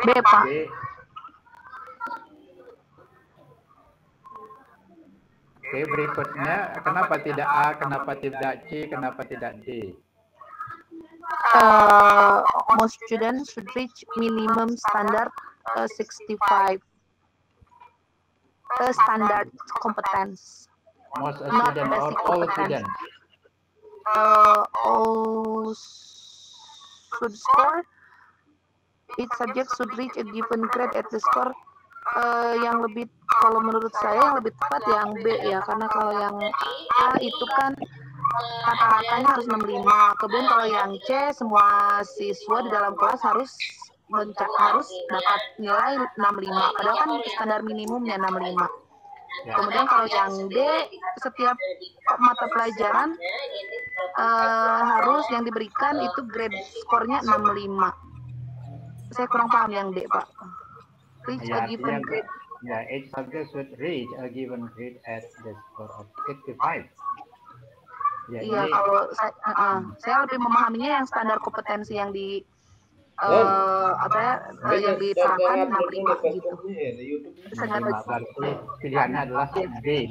B, Pak. B. Oke, berikutnya kenapa tidak A, kenapa tidak C, kenapa tidak D? Most students should reach minimum standard 65 standard competence. Most Not student or basic all competence. student? All should score. Each subject should reach a given grade at the score. Yang lebih, kalau menurut saya yang lebih tepat yang B ya, karena kalau yang A itu kan rata-ratanya harus 65. Kemudian kalau yang C, semua siswa di dalam kelas harus dapat nilai 65. Padahal kan standar minimumnya 65. Kemudian kalau yang D, setiap mata pelajaran harus yang diberikan itu grade skornya 65. Saya kurang paham yang D, Pak. Reach a given grade. Ya, each subject should reach a given grade at the score of 65. Ya, iya, ini, kalau saya lebih memahaminya yang standar kompetensi yang di yang diterapkan 65 gitu. Berarti pilihannya adalah B.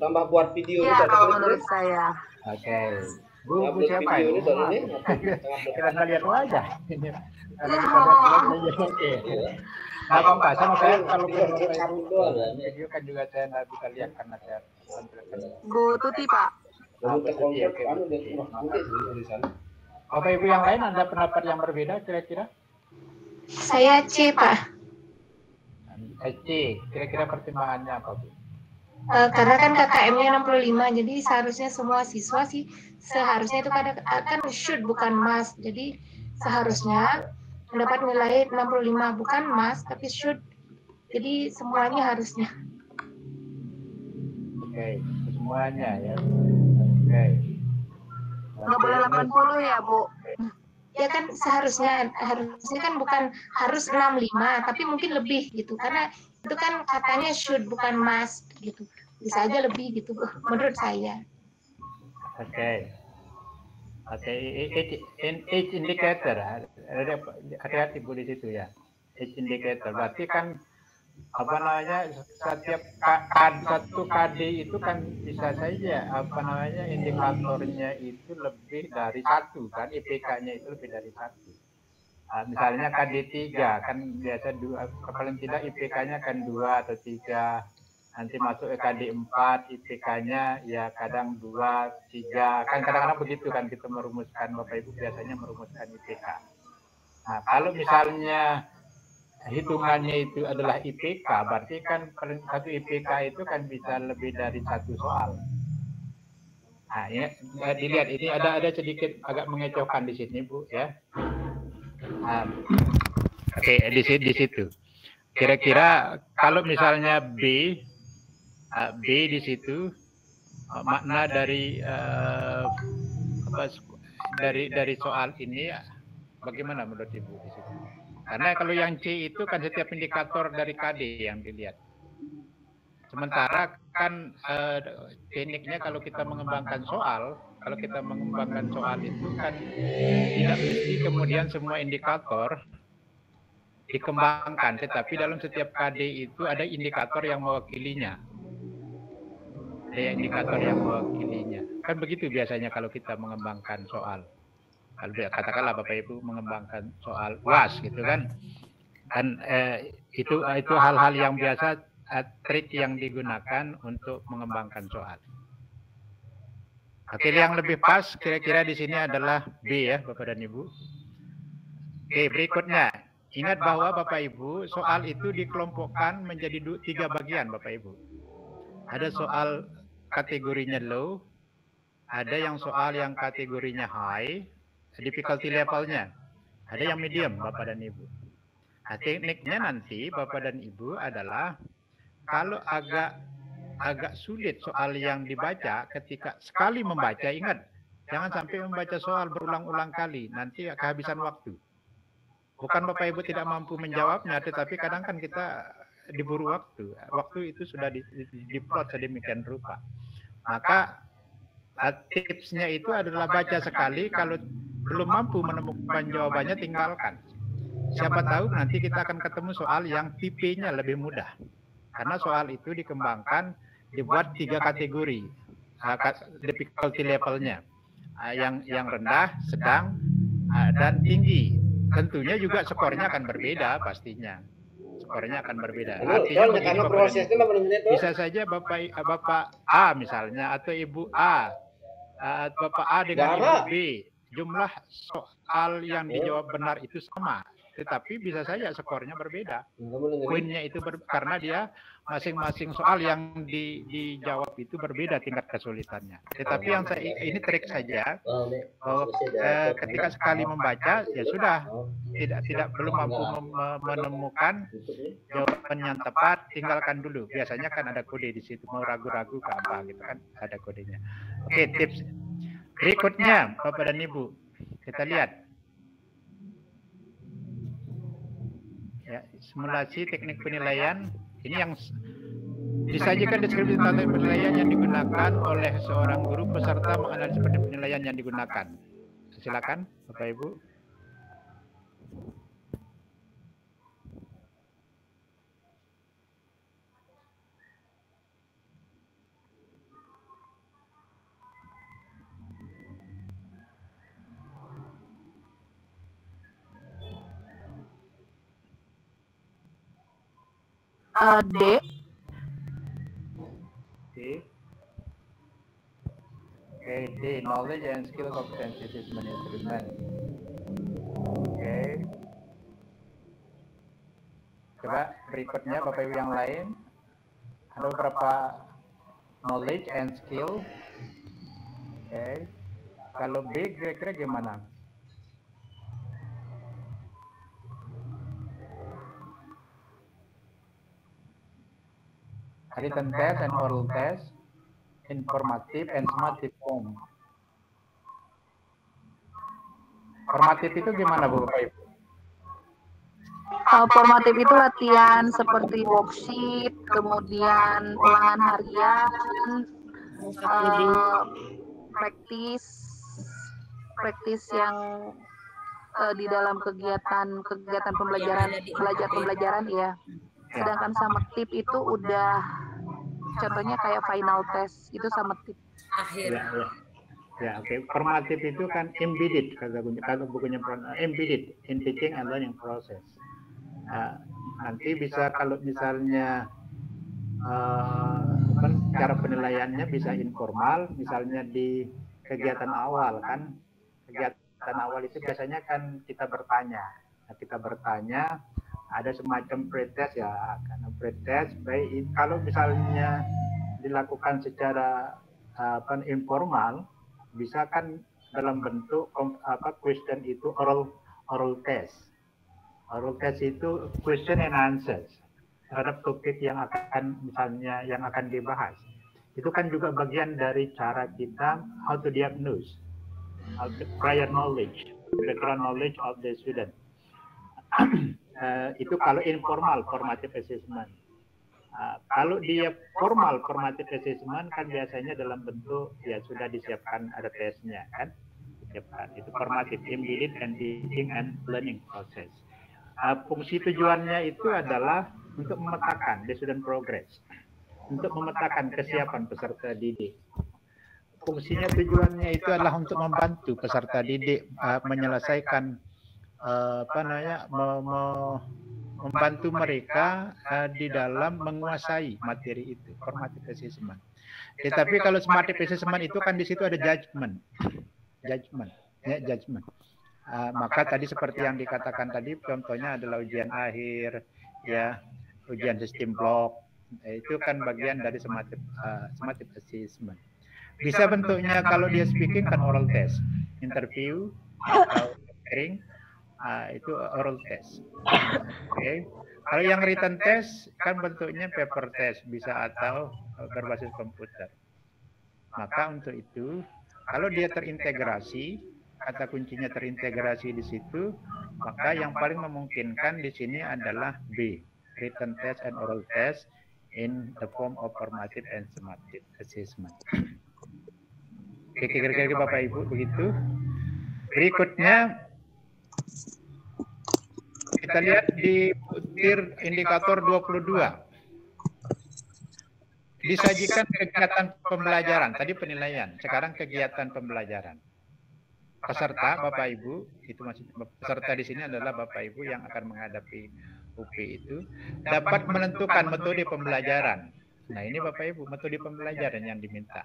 Tambah buat video. Ya, kalau menurut saya. Oke. Bu siapa ini? Kita nggak lihat wajah. Ini karena kita oke. Nggak apa-apa, sama saya kalau video kan juga saya nggak bisa lihat karena saya tampilkan. Bu Tuti, Pak. Bapak Ibu yang lain ada pendapat yang berbeda kira-kira? Saya C, Pak. C, kira-kira pertimbangannya apa, Bu? Karena kan KKM-nya 65, jadi seharusnya semua siswa sih seharusnya itu kan should bukan must. Jadi seharusnya mendapat nilai 65, bukan must tapi should. Jadi semuanya harusnya. Oke, semuanya ya. Oke. Nggak boleh 80 ya, Bu? Ya kan harusnya kan bukan harus 65, tapi mungkin lebih gitu. Karena itu kan katanya should bukan must gitu. Bisa aja lebih gitu menurut saya. Oke. Each indicator, hati-hati Bu di situ ya. Each indicator, berarti kan apa namanya, setiap satu KD itu kan bisa saja apa namanya indikatornya itu lebih dari satu kan, IPK-nya itu lebih dari satu. Misalnya KD 3 kan biasa paling tidak IPK-nya kan 2 atau 3. Nanti masuk ke KD 4 IPK-nya ya kadang 2, 3. Kan kadang-kadang begitu kan kita merumuskan, Bapak Ibu biasanya merumuskan IPK. Nah, kalau misalnya hitungannya itu adalah IPK, berarti kan satu IPK itu kan bisa lebih dari satu soal. Nah, ini dilihat ini ada sedikit agak mengecewkan di sini, Bu ya. Oke, di situ. Kira-kira kalau misalnya B di situ makna dari dari soal ini bagaimana menurut Ibu di situ? Karena kalau yang C itu kan setiap indikator dari KD yang dilihat. Sementara kan tekniknya kalau kita mengembangkan soal, itu kan tidak mesti kemudian semua indikator dikembangkan, tetapi dalam setiap KD itu ada indikator yang mewakilinya. Kan begitu biasanya kalau kita mengembangkan soal. Kalau katakanlah Bapak Ibu mengembangkan soal UAS gitu kan. Dan itu hal-hal yang biasa, trik yang digunakan untuk mengembangkan soal. Oke, yang lebih pas kira-kira di sini adalah B ya, Bapak dan Ibu. Oke, berikutnya. Ingat bahwa Bapak Ibu, soal itu dikelompokkan menjadi 3 bagian Bapak Ibu. Ada soal kategorinya low, ada yang soal yang kategorinya high, difficulty levelnya. Ada yang medium Bapak dan Ibu. Nah, tekniknya nanti Bapak dan Ibu adalah kalau agak sulit soal yang dibaca, ketika sekali membaca, ingat jangan sampai membaca soal berulang-ulang kali, nanti kehabisan waktu. Bukan Bapak Ibu tidak mampu menjawabnya, tetapi kadang kan kita diburu waktu. Waktu itu sudah diplot sedemikian rupa. Maka tipsnya itu adalah baca sekali, kalau belum mampu menemukan jawabannya tinggalkan. siapa tahu nanti kita akan ketemu soal yang tipenya lebih mudah. Karena soal itu dikembangkan, dibuat 3 kategori difficulty levelnya, yang rendah, sedang, dan tinggi. Tentunya juga skornya akan berbeda pastinya. Skornya akan berbeda. Artinya begini, bisa saja Bapak A misalnya atau Ibu A, Bapak A dengan Ibu B, jumlah soal yang dijawab benar itu sama, tetapi bisa saja skornya berbeda. Poinnya itu karena dia masing-masing soal yang dijawab itu berbeda tingkat kesulitannya. Tetapi yang ini trik saja, bahwa ketika sekali membaca ya sudah, belum mampu menemukan jawaban yang tepat, tinggalkan dulu. Biasanya kan ada kode di situ, mau ragu-ragu ke apa gitu kan, ada kodenya. Oke, tips berikutnya Bapak dan Ibu, kita lihat ya, simulasi teknik penilaian. Ini yang disajikan deskripsi teknik penilaian yang digunakan oleh seorang guru peserta menganalisis penilaian yang digunakan. Silakan Bapak Ibu. D. Oke, D, knowledge and skill competency assessment instrument. Oke. Coba berikutnya Bapak Ibu yang lain. Ada beberapa knowledge and skill. Oke. Kalau B kira-kira gimana? Written test and oral test, informative and summative form. Formatif itu gimana Bu Bapak Ibu? Formatif itu latihan seperti worksheet, kemudian ulangan harian, praktis yang di dalam kegiatan pembelajaran ya. Sedangkan summative itu udah contohnya kayak final test, itu summative. Ya, oke. Formatif itu kan embedded, kalau bukunya embedded in teaching and learning process. Nanti bisa kalau misalnya cara penilaiannya bisa informal, misalnya di kegiatan awal kan. Kegiatan awal itu biasanya kan kita bertanya. Ada semacam pretest ya, karena pretest baik kalau misalnya dilakukan secara informal, bisa kan dalam bentuk question itu oral test. Oral test itu question and answers terhadap topik yang akan dibahas. Itu kan juga bagian dari cara kita how to diagnose, prior knowledge, background knowledge of the student. Itu kalau informal formative assessment. Kalau dia formal formative assessment kan biasanya dalam bentuk ya sudah disiapkan ada tesnya kan, disiapkan. Itu formative, embedded and teaching and learning process. Fungsi tujuannya itu adalah untuk memetakan the student progress, untuk memetakan kesiapan peserta didik. Fungsinya tujuannya itu adalah untuk membantu peserta didik menyelesaikan membantu mereka di dalam menguasai materi itu, formative assessment. Tetapi kalau summative assessment itu kan di situ ada judgment. Maka tadi seperti yang dikatakan tadi, contohnya adalah ujian akhir, ya, ujian sistem blok, itu kan bagian dari summative assessment. Bisa bentuknya kalau dia speaking kan oral test, interview atau hearing. Itu oral test. Oke. Kalau yang written test kan bentuknya paper test bisa atau berbasis komputer. Maka untuk itu kalau dia terintegrasi, kata kuncinya terintegrasi di situ, maka yang paling memungkinkan di sini adalah B, written test and oral test in the form of formative and summative assessment. Oke, kira-kira Bapak Ibu begitu. Berikutnya kita Kita lihat di butir indikator 22. Disajikan kegiatan pembelajaran, tadi penilaian, sekarang kegiatan pembelajaran. Peserta Bapak Ibu, itu masih peserta di sini adalah Bapak Ibu yang akan menghadapi UP itu, dapat menentukan metode pembelajaran. Nah ini Bapak Ibu, metode pembelajaran yang diminta.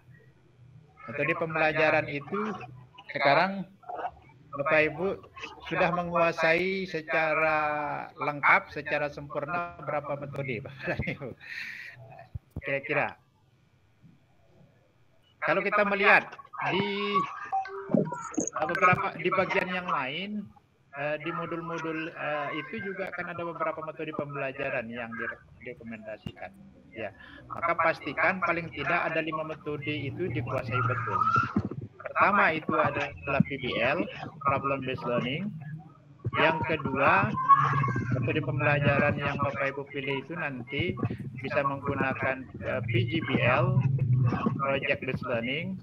Metode pembelajaran itu sekarang Bapak Ibu sudah menguasai secara lengkap, secara sempurna berapa metode Bapak Ibu? Kira-kira. Kalau kita melihat di beberapa di bagian yang lain, di modul-modul itu juga akan ada beberapa metode pembelajaran yang direkomendasikan. Ya, maka pastikan paling tidak ada 5 metode itu dikuasai betul. Pertama itu adalah PBL, Problem Based Learning. Yang kedua, metode pembelajaran yang Bapak Ibu pilih itu nanti bisa menggunakan PGBL, Project Based Learning,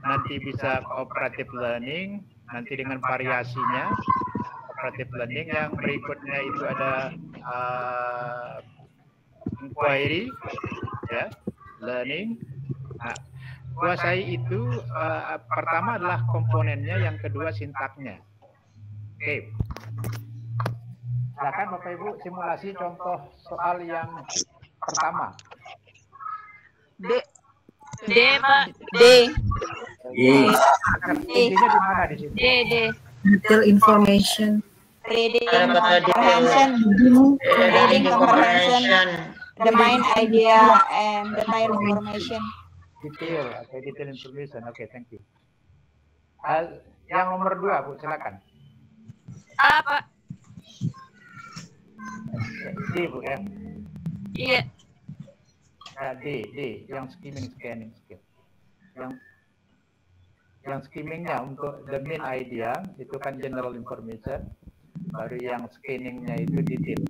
nanti bisa Cooperative Learning, nanti dengan variasinya, Cooperative Learning. Yang berikutnya itu ada Inquiry, ya, Learning. Nah, kuasai itu pertama adalah komponennya, yang kedua sintaknya. Oke. Silakan Bapak Ibu simulasi contoh soal yang pertama. D. D, Pak. D. Intinya di mana di sini? D. Detail information. Reading comprehension. Reading comprehension. The main idea and the main information. Detail, oke, detail information. Oke, thank you. Yang nomor 2, Bu, silakan. Apa? D, Bu, ya. Iya. D, yang skimming, scanning skill. Yang skimmingnya untuk the main idea itu kan general information, baru yang scanningnya itu detail.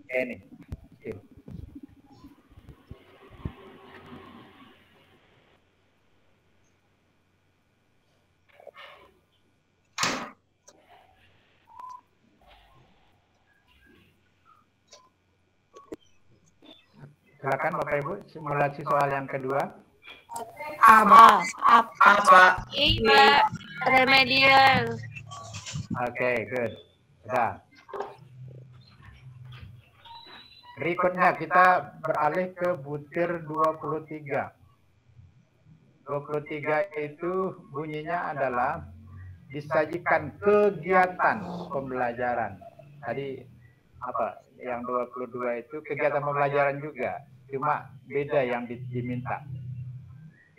Scanning skill. Silakan Bapak Ibu simulasi soal yang kedua. Apa? Iya. Remedial. Oke, good. Sudah. Berikutnya kita beralih ke butir 23. 23 itu bunyinya adalah disajikan kegiatan pembelajaran. Tadi apa? Yang 22 itu kegiatan pembelajaran juga, cuma beda yang diminta.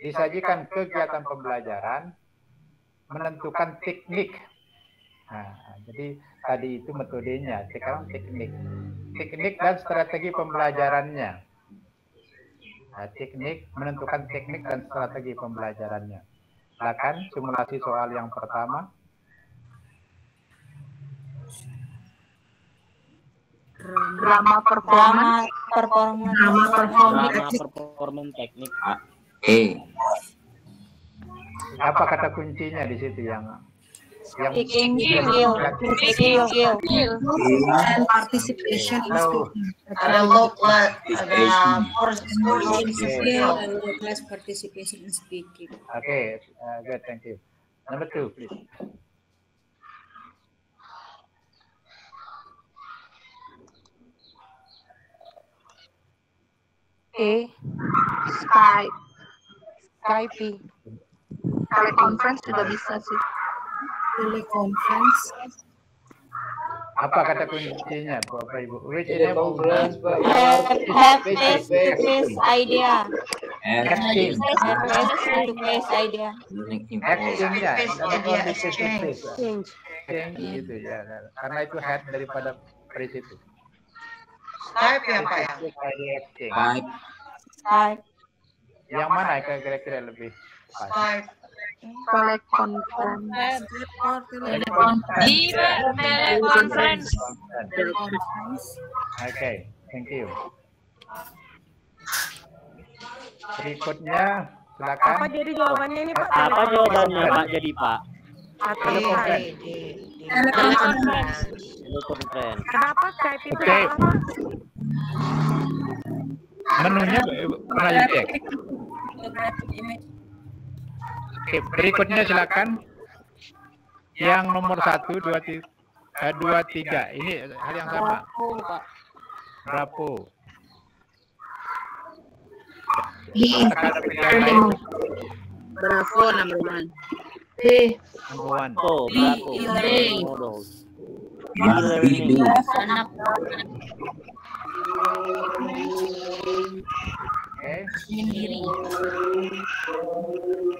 Disajikan kegiatan pembelajaran, menentukan teknik. Nah, jadi tadi itu metodenya, sekarang teknik. Teknik dan strategi pembelajarannya. Nah, teknik, menentukan teknik dan strategi pembelajarannya. Silakan simulasi soal yang pertama. Drama performance teknik. Apa kata kuncinya di situ yang Speaking skill. And participation in speaking. Ada low class, ada participation in speaking. Okay, good, thank you. Number 2, please. Skype. Teleconference juga bisa sih. Teleconference. Apa kata kuncinya, Bapak Ibu? Which Teleconference, Pak. Have face-to-face idea. Acting. Face-to-face idea. Actingnya, change gitu ya, karena itu head daripada phrase itu. Skype ya Pak ya? Acting. Skype. Yang mana kira-kira lebih pas? Skype. Teleconference. Teleconference. Oke, thank you. Berikutnya, silakan. Apa jadi jawabannya ini Pak? Apa jawabannya Pak jadi Pak? Teleconference. Teleconference. Teleconference. Kenapa Skype itu Oke. salah, Pak? Menunya pernah dicek. Oke, berikutnya silakan. Yang nomor 1, 2, 3. Ini hal yang sama. Bravo. Apakah ada pilihan lain? Bravo, number 1. B. Number 1. Oh, Bravo. E-learning. Models. Must be B. Oke. Sendiri.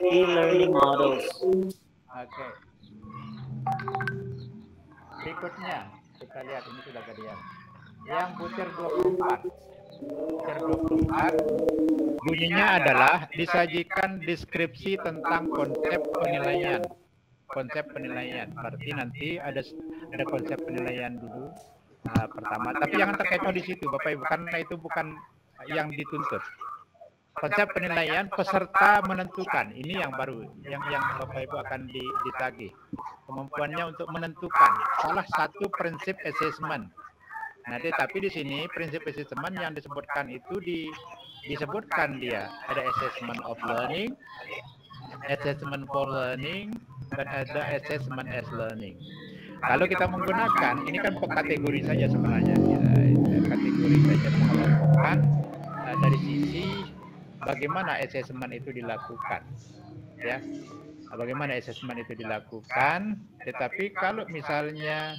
E-learning models. Oke. Berikutnya kita lihat, ini sudah kalian. Yang butir 24. Butir 24 bunyinya adalah disajikan deskripsi tentang konsep penilaian. Konsep penilaian. Berarti nanti ada konsep penilaian dulu pertama. Tapi jangan terkecoh di situ, Bapak Ibu, karena itu bukan yang dituntut. Konsep penilaian peserta menentukan, ini yang baru, yang Bapak Ibu akan ditagih. Kemampuannya untuk menentukan salah satu prinsip assessment. Nah, tapi di sini prinsip assessment yang disebutkan itu disebutkan dia ada assessment of learning, assessment for learning, dan ada assessment as learning. Kalau kita menggunakan, ini kan kategori saja sebenarnya, kategori saja mengelompokkan dari sisi bagaimana assessment itu dilakukan, ya. Bagaimana assessment itu dilakukan, tetapi kalau misalnya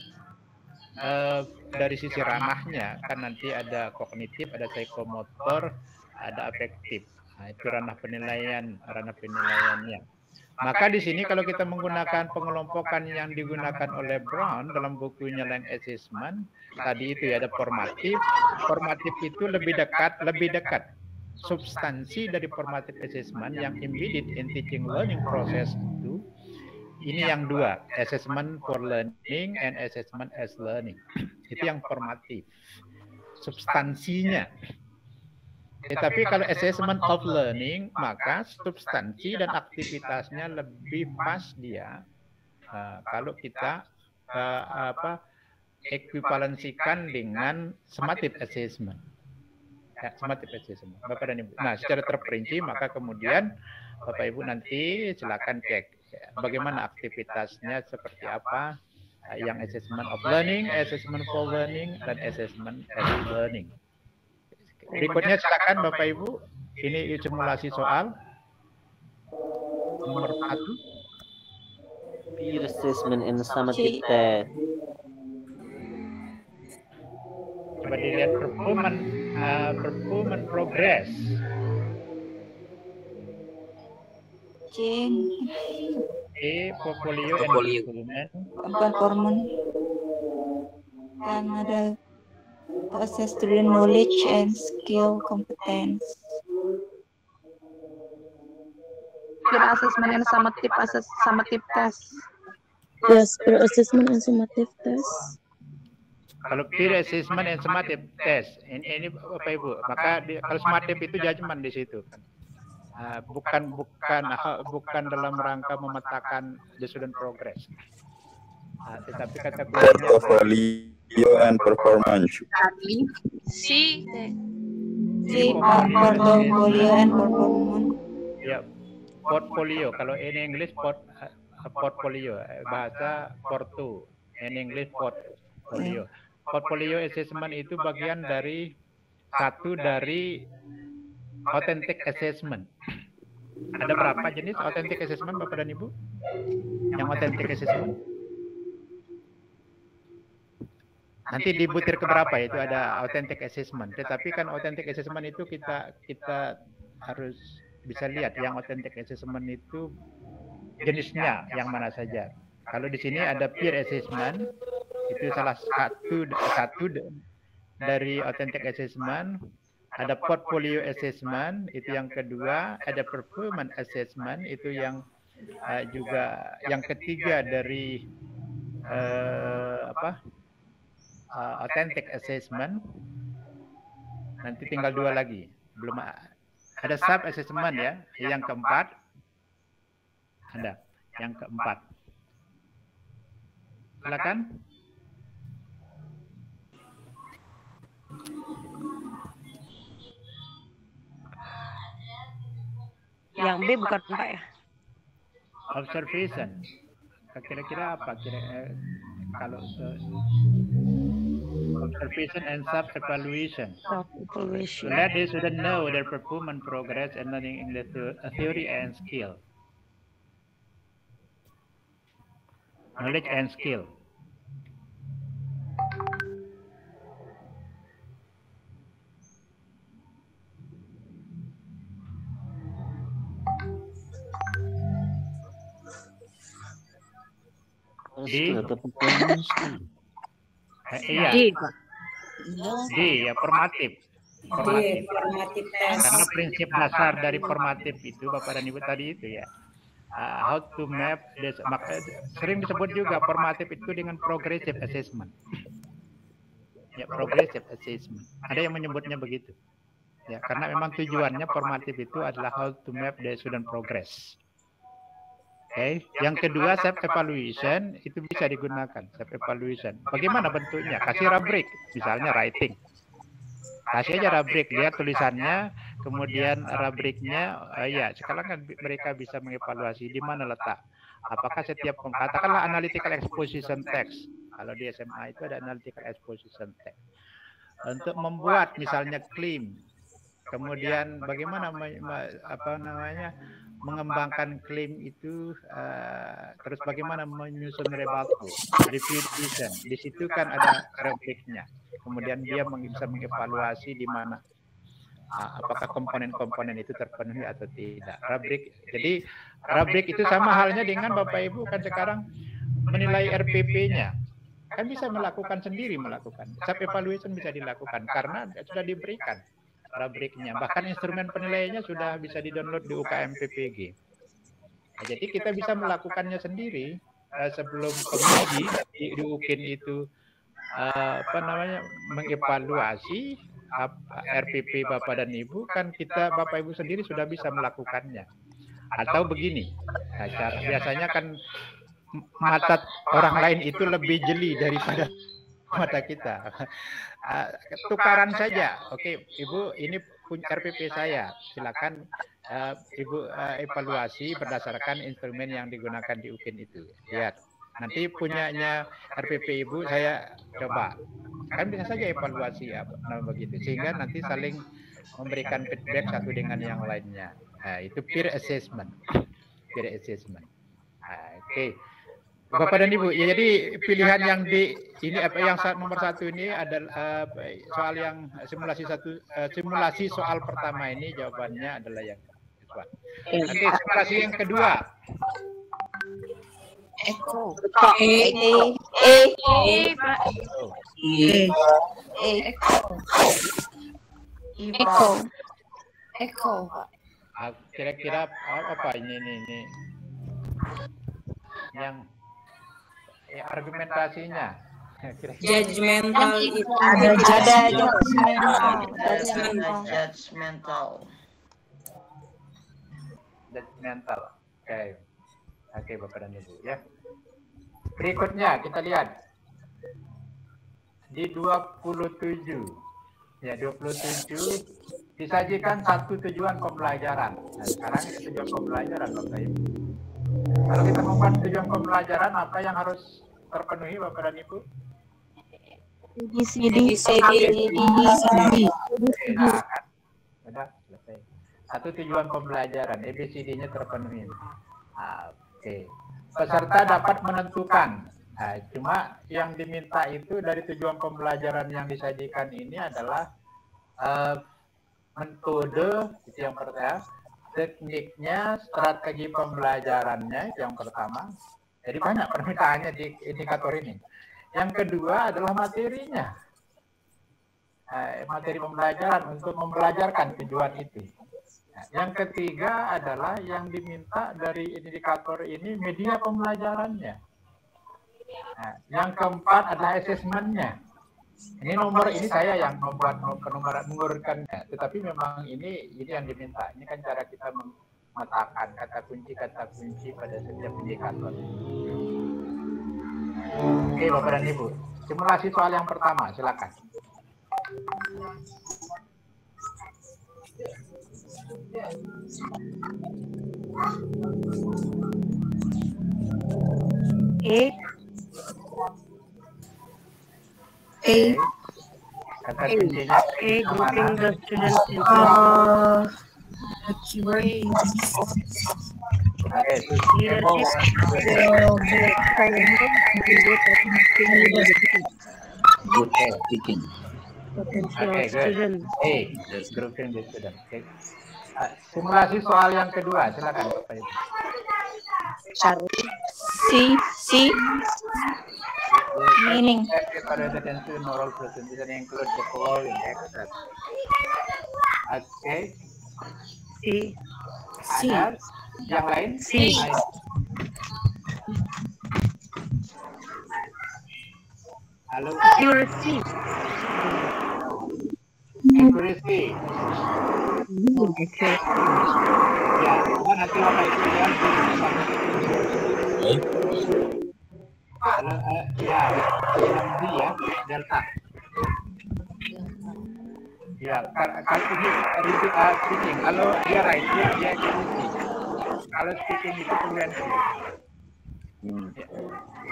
dari sisi ranahnya kan nanti ada kognitif, ada psikomotor, ada afektif. Nah, itu ranah penilaiannya. Maka di sini kalau kita menggunakan pengelompokan yang digunakan oleh Brown dalam bukunya Lang Assessment, tadi itu ya ada formatif. Formatif itu lebih dekat. Substansi dari formative assessment yang embedded in teaching learning process itu, ini yang dua, assessment for learning and assessment as learning. Itu yang formatif. Substansinya. Tetapi kalau assessment of learning, maka substansi dan aktivitasnya lebih pas dia. Kalau kita ekuivalensikan dengan summative assessment. Ya, summative assessment. Bapak dan Ibu. Nah, secara terperinci, maka kemudian Bapak Ibu nanti silakan cek bagaimana aktivitasnya seperti apa, yang assessment of learning, assessment for learning, dan assessment as learning. Berikutnya silakan Bapak Ibu, ini simulasi soal nomor 1. Peer assessment and summative test. Coba dilihat performance progress. C. Portfolio and improvement. Performance. Kan ada to assess student knowledge and skill competence. Peer assessment and summative test. Yes, peer assessment and summative test. Kalau peer assessment and summative test, ini Bapak Ibu, maka kalau summative itu judgment di situ. Bukan dalam rangka memetakan the student progress. Tetapi kata kuncinya Portfolio and performance. C. Portfolio and performance. Ya, portfolio. Kalau in English portfolio, bahasa Portu. In English portfolio. Portfolio assessment itu bagian dari authentic assessment. Ada berapa jenis authentic assessment, Bapak dan Ibu? Yang authentic assessment? Nanti di butir keberapa itu ada authentic assessment. Tetapi kan authentic assessment itu kita harus bisa lihat yang authentic assessment itu jenisnya yang mana saja. Kalau di sini ada peer assessment, itu salah satu dari authentic assessment. Ada portfolio assessment, itu yang kedua. Ada performance assessment, itu yang juga yang ketiga dari authentic assessment. Nanti tinggal dua lagi. Belum ada sub assessment ya. Yang keempat ada. Yang keempat. Silakan. Yang B bukan Pak ya? Observation. Kira-kira apa? Kalau observation and self-evaluation. Self-evaluation. Let the student know their performance, progress, and learning in the theory and skill. Knowledge and skill. Skill atau performance. Iya. D ya, formatif. Formatif test. Karena prinsip dasar dari formatif itu Bapak dan Ibu tadi itu ya. How to map this, sering disebut juga formatif itu dengan progressive assessment. Ya, progressive assessment. Ada yang menyebutnya begitu. Ya, karena memang tujuannya formatif itu adalah how to map the student progress. Oke, yang kedua self evaluation itu bisa digunakan self evaluation. Bagaimana bentuknya? Kasih rubrik, misalnya writing. Kasih aja rubrik, lihat tulisannya, kemudian rubriknya, ya sekarang kan mereka bisa mengevaluasi di mana letak. Apakah setiap katakanlah analytical exposition text. Kalau di SMA itu ada analytical exposition text. Untuk membuat misalnya claim, kemudian bagaimana mengembangkan klaim itu, terus bagaimana menyusun rebuttal, review decision. Di situ kan ada rubriknya. Kemudian dia bisa mengevaluasi di mana apakah komponen-komponen itu terpenuhi atau tidak. Rubrik. Jadi rubrik itu sama halnya dengan Bapak Ibu kan sekarang menilai RPP-nya. Kan bisa melakukan sendiri self evaluation bisa dilakukan karena sudah diberikan rubriknya, bahkan instrumen penilaiannya sudah bisa di-download di UKM PPG. Nah, jadi kita bisa melakukannya sendiri sebelum penguji di UKIN itu mengevaluasi RPP Bapak dan Ibu, kan Bapak Ibu sendiri sudah bisa melakukannya. Atau begini, biasanya kan mata orang lain itu lebih jeli daripada mata kita. Tukaran saja. Oke, Ibu, ini punya RPP saya. Silakan Ibu evaluasi berdasarkan instrumen yang digunakan di UKIN itu. Lihat. Nanti punyanya RPP Ibu saya coba. Kan bisa saja evaluasi begitu. Sehingga nanti saling memberikan feedback satu dengan yang lainnya. Nah, itu peer assessment. Peer assessment. Nah, oke. Bapak dan Ibu, ya jadi pilihan yang ini yang nomor 1 ini adalah soal yang simulasi soal pertama ini jawabannya adalah yang kedua. Oke, simulasi yang kedua. Echo. Echo. Kira-kira apa ini yang argumentasinya? Judgmental itu ada judgmental. Oke, Bapak dan Ibu ya. Berikutnya kita lihat di 27. Ya, 27 disajikan satu tujuan pembelajaran. Nah, sekarang itu tujuan pembelajaran Bapak Ibu. Kalau kita membuat tujuan pembelajaran, apa yang harus terpenuhi Bapak dan Ibu? ABCD. Nah, kan? Sudah selesai. Satu tujuan pembelajaran, ABCD-nya terpenuhi. Oke. Peserta dapat menentukan. Nah, cuma yang diminta itu dari tujuan pembelajaran yang disajikan ini adalah metode, itu yang pertama. Tekniknya, strategi pembelajarannya, itu yang pertama. Jadi banyak permintaannya di indikator ini. Yang kedua adalah materinya. Materi pembelajaran untuk membelajarkan tujuan itu. Nah, yang ketiga adalah yang diminta dari indikator ini media pembelajarannya. Nah, yang keempat adalah asesmennya. Ini nomor ini saya yang membuat mengurutkannya, tetapi memang ini yang diminta. Ini kan cara kita memetakan kata kunci pada setiap indikator. Oke, Bapak dan Ibu. Simulasi soal yang pertama, silakan. Kata kuncinya grouping the students into Good speaking. student. Grouping the student. Simulasi soal yang kedua, silakan Bapak Ibu. C. Meaning. Oral presentation include the following excerpt. Oke. C. Ada yang lain? C. Halo. Accuracy. Accuracy. Ya, nanti Bapak Ibu lihat. Halo, ya, ya, delta. Ya, kalau ini speaking, kalau dia right, dia accuracy. Kalau speaking itu fluency. Ya,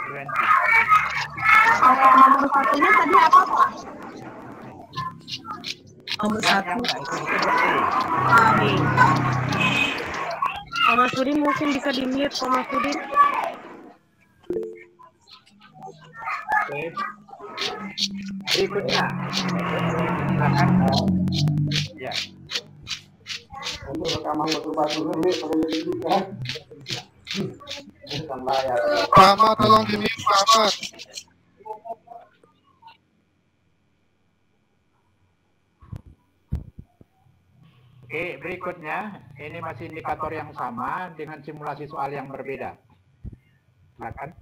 fluency. Nomor satunya tadi apa, Pak? Nomor 1. Pak Masudin mungkin bisa di-mute, Pak Masudin. Oke. Berikutnya. Silakan. Ya. Pak, tolong di-mute, Pak. Oke, berikutnya ini masih indikator yang sama dengan simulasi soal yang berbeda. Silakan.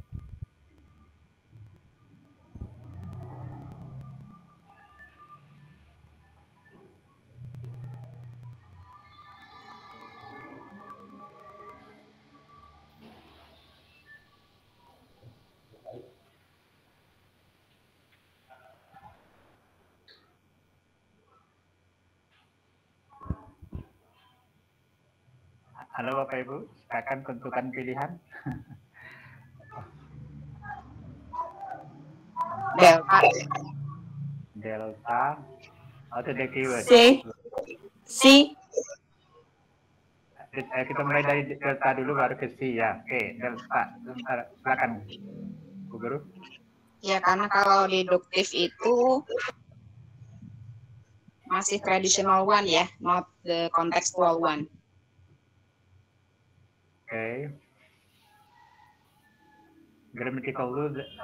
Halo Bapak Ibu, silakan tentukan pilihan. Delta. Atau the keyword. C. Kita mulai dari delta dulu baru ke C ya. Oke, delta. Silakan Bu Guru. Ya, karena kalau deduktif itu masih traditional one ya, not the contextual one. Okay. Grammatical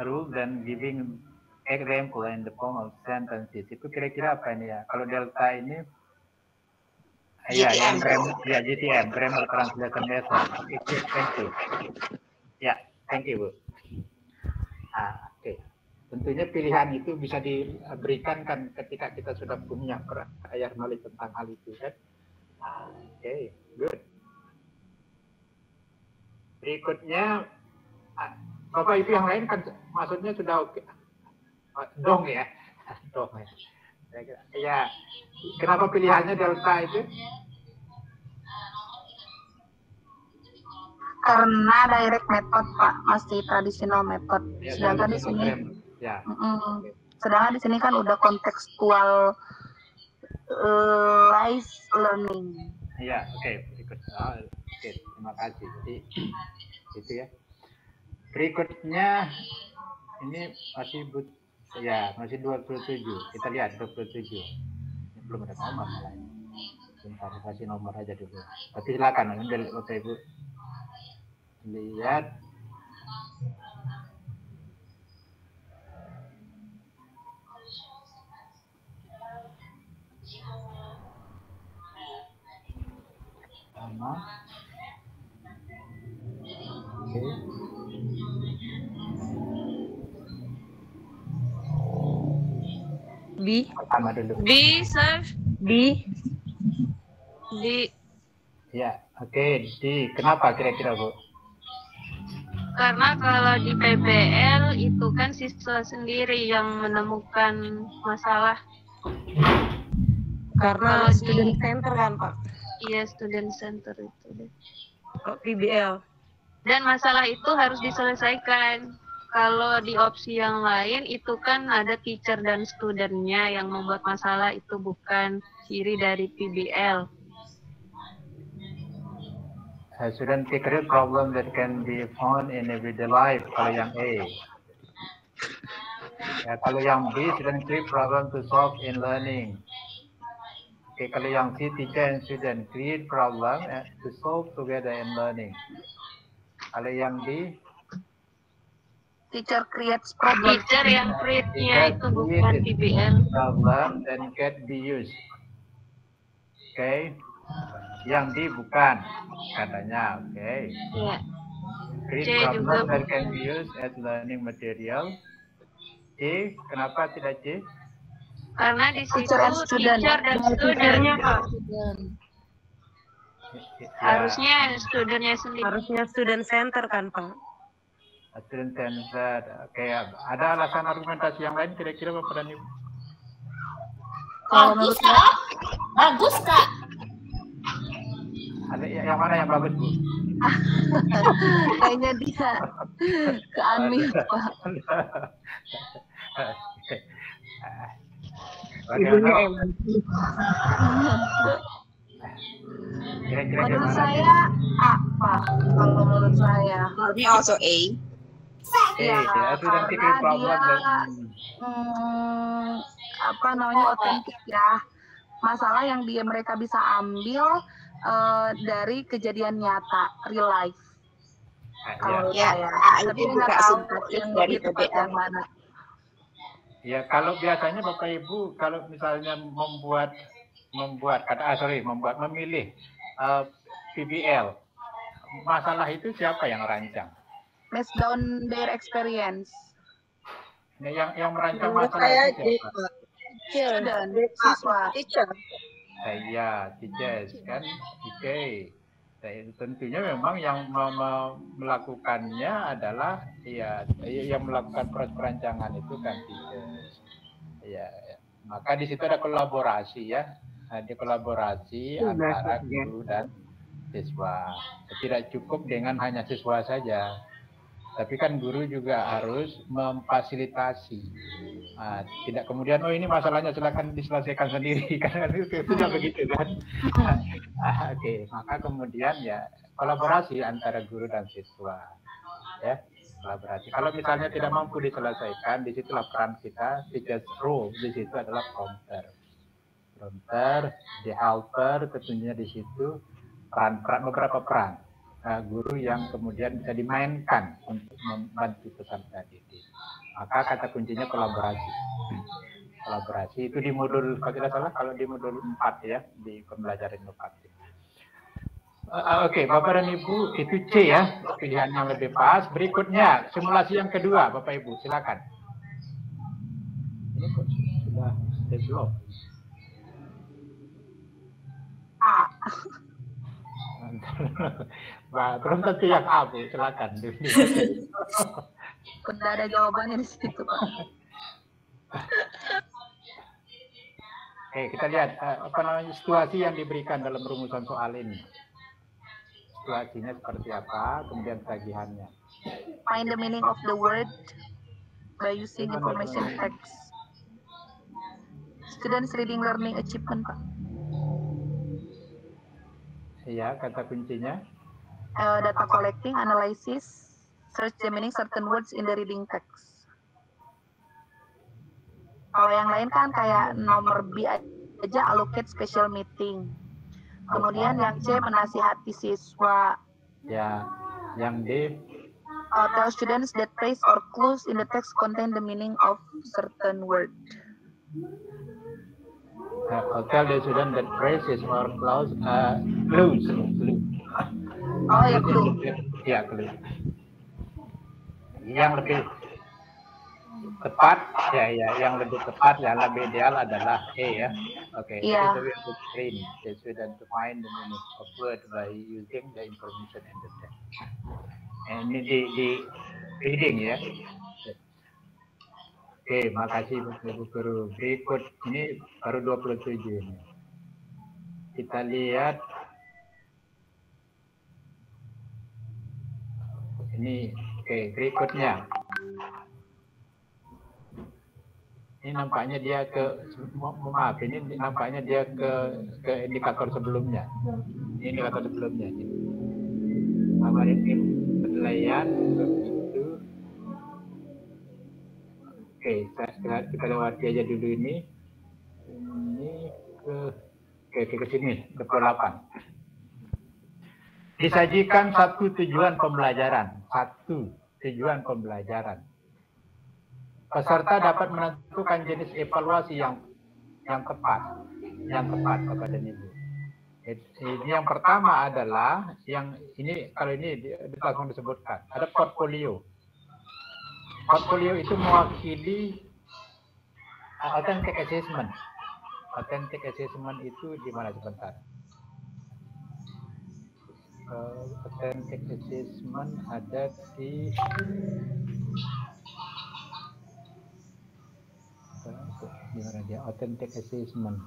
rule dan giving example in the form of sentences. Itu kira-kira apa ini ya? Kalau delta ini GTM. GTM, grammar translation method. Okay, thank you. Ya, thank you Bu. Oke. Tentunya pilihan itu bisa diberikan kan ketika kita sudah punya prior knowledge tentang hal itu kan. Oke, good. Berikutnya, Bapak Ibu yang lain kan maksudnya sudah oke. Dong ya. Dong ya. Ya, kenapa pilihannya delta itu? Karena direct method, Pak, masih traditional method. Sedangkan di sini, sedangkan di sini kan udah kontekstual learning. Iya, oke. Berikut. Oke, terima kasih. Jadi itu ya. Berikutnya ini masih masih 27. Kita lihat 27. Ini belum ada nomor malah ini. Bentar, kasih nomor aja dulu. Tapi silakan ambil Bapak Ibu. Lihat. Sama. Oke. B. Pertama dulu. B, sir. B. D. Ya, oke. D. Kenapa kira-kira Bu? Karena kalau di PBL itu kan siswa sendiri yang menemukan masalah. Karena Kalau student center kan, Pak? Iya, student center itu deh. Oh, PBL. Dan masalah itu harus diselesaikan. Kalau di opsi yang lain itu kan ada teacher dan studentnya yang membuat masalah, itu bukan ciri dari PBL. Student take real problem that can be found in everyday life, kalau yang A. Ya, kalau yang B, student create problem to solve in learning. Oke, kalau yang C, teacher and student create problem to solve together in learning. Kalau yang D, teacher creates problem. Teacher yang create-nya itu bukan PBL. Problem then can be used. Oke. Yang D bukan katanya, oke. Iya. Create C problem juga that bukan. can be used as learning material. C, kenapa tidak C? Karena di situ Teacher and student. teacher dan Teachernya, Pak. Harusnya studentnya sendiri. Harusnya student center kan, Pak? Student centered. Oke, ada alasan argumentasi yang lain kira-kira Bapak dan Ibu? Kalau menurut saya, Bagus, Kak. Ada yang mana yang bagus, Bu? kayaknya dia ke Ani, Pak. Bagaimana? Kira-kira Menurut gimana? saya apa? Kalau menurut saya, Me also A. ya, Ya, student karena create problem dia dan apa namanya otentik ya. Masalah yang mereka bisa ambil dari kejadian nyata, real life. Kalau Ya, saya, A tapi itu nggak juga tahu simpatis yang dari lebih tepat PBL. yang mana. Ya, kalau biasanya Bapak Ibu kalau misalnya membuat memilih PBL, masalah itu siapa yang rancang? Based down their experience. Nah, yang merancang Menurut masalah saya itu siapa? Student, siswa. Teacher. Iya, teachers kan, oke. Tentunya memang yang melakukannya adalah yang melakukan proses perancangan itu kan teachers. Ya, maka di situ ada kolaborasi ya, ada kolaborasi antara guru dan siswa. Tidak cukup dengan hanya siswa saja, tapi kan guru juga harus memfasilitasi. Tidak kemudian ini masalahnya silakan diselesaikan sendiri kan itu tidak begitu kan. Oke, maka kemudian ya kolaborasi antara guru dan siswa ya, kolaborasi. Kalau misalnya tidak mampu diselesaikan, disitulah peran kita, teacher's role di situ adalah prompter, the helper, tentunya di situ beberapa peran guru yang kemudian bisa dimainkan untuk membantu peserta didik. Maka kata kuncinya kolaborasi. Kolaborasi itu di modul, kalau tidak salah, kalau di modul 4 ya, di pembelajaran inovatif. Oke, Bapak dan Ibu, itu C ya, pilihan yang lebih pas. Berikutnya, simulasi yang kedua, Bapak Ibu, silakan. Ini kok sudah develop. Belum tentu yang A, Bu, silakan. Udah ada jawabannya di situ, Pak. Oke, kita lihat situasi yang diberikan dalam rumusan soal ini. Situasinya seperti apa, kemudian tagihannya. Find the meaning of the word by using information text. Students reading learning achievement, Pak. Iya, kata kuncinya. Data collecting, analysis, search the meaning certain words in the reading text. Kalau yang lain kan kayak nomor B aja allocate special meeting. Kemudian yang C menasihati siswa. Ya, yang D. Tell students that phrase or clues in the text contain the meaning of certain word. Tell the student that phrases or clues. Oh ya, clue. Ya, clue. Yang lebih tepat, yang lebih tepat, yang lebih ideal adalah E ya. Oke. Iya. So we have to train the student to find the meaning of word by using the information in the text. Ini di reading ya. Oke, makasih Bu Guru. Berikut ini baru 27 ini. Kita lihat ini. Oke, berikutnya. Ini nampaknya dia maaf, ini nampaknya dia ke indikator sebelumnya. Ini indikator sebelumnya. Sama ini penilaian itu. Oke, kita lewati aja dulu ini. Ini ke sini, 28. Disajikan satu tujuan pembelajaran. Peserta dapat menentukan jenis evaluasi yang tepat kepada Ibu. Ini yang pertama adalah yang ini, kalau ini langsung disebutkan, ada portfolio. Portfolio itu mewakili authentic assessment. Authentic assessment itu di mana sebentar? Authentic assessment ada di mana dia? Authentic assessment.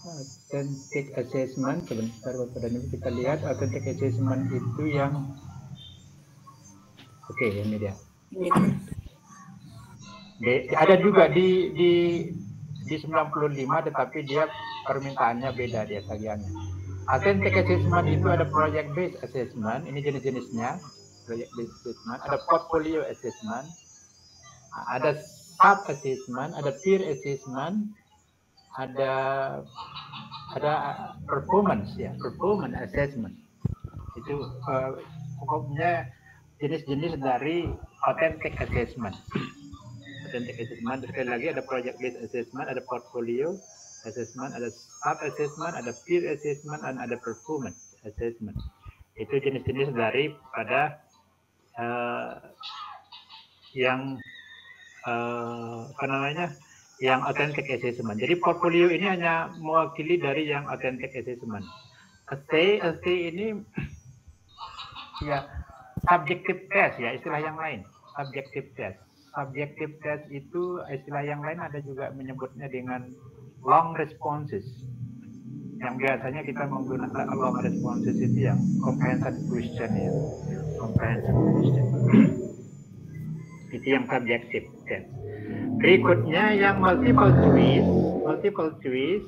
Authentic assessment, sebentar Bapak dan Ibu, kita lihat authentic assessment itu yang oke, ini dia. Ada juga di 95, tetapi dia permintaannya beda, dia tagihannya. Authentic assessment itu ada project based assessment, ini jenis-jenisnya. Project based assessment, ada portfolio assessment, ada sub assessment, ada peer assessment, ada performance ya, performance assessment. Itu pokoknya jenis-jenis dari authentic assessment. Authentic assessment, sekali lagi ada project based assessment, ada portfolio assessment, ada sub assessment, ada peer assessment, dan ada performance assessment. Itu jenis-jenis dari pada yang apa namanya, yang authentic assessment. Jadi portfolio ini hanya mewakili dari yang authentic assessment. ST ini ya subjective test ya, istilah yang lain. Subjective test. Subjective test itu istilah yang lain ada juga menyebutnya dengan long responses. Yang biasanya kita menggunakan long responses itu yang comprehensive question ya. Comprehensive question. Itu yang subjective test. Berikutnya yang multiple choice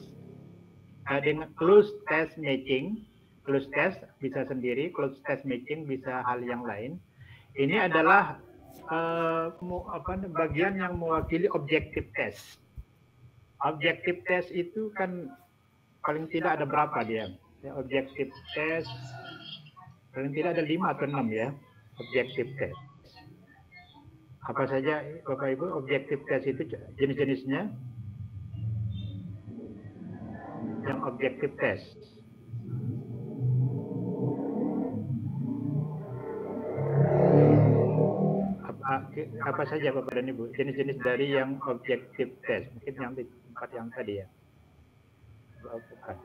dengan closed test matching. Closed test bisa sendiri, closed test matching bisa hal yang lain. Ini adalah bagian yang mewakili objective test. Objective test itu kan paling tidak ada berapa dia? Ya, objective test paling tidak ada 5 atau 6 ya. Objective test. Apa saja Bapak Ibu objektif tes itu jenis-jenisnya? Yang objektif tes. Apa saja Bapak dan Ibu jenis-jenis dari yang objektif tes? Mungkin yang di tempat yang tadi ya. Bukan.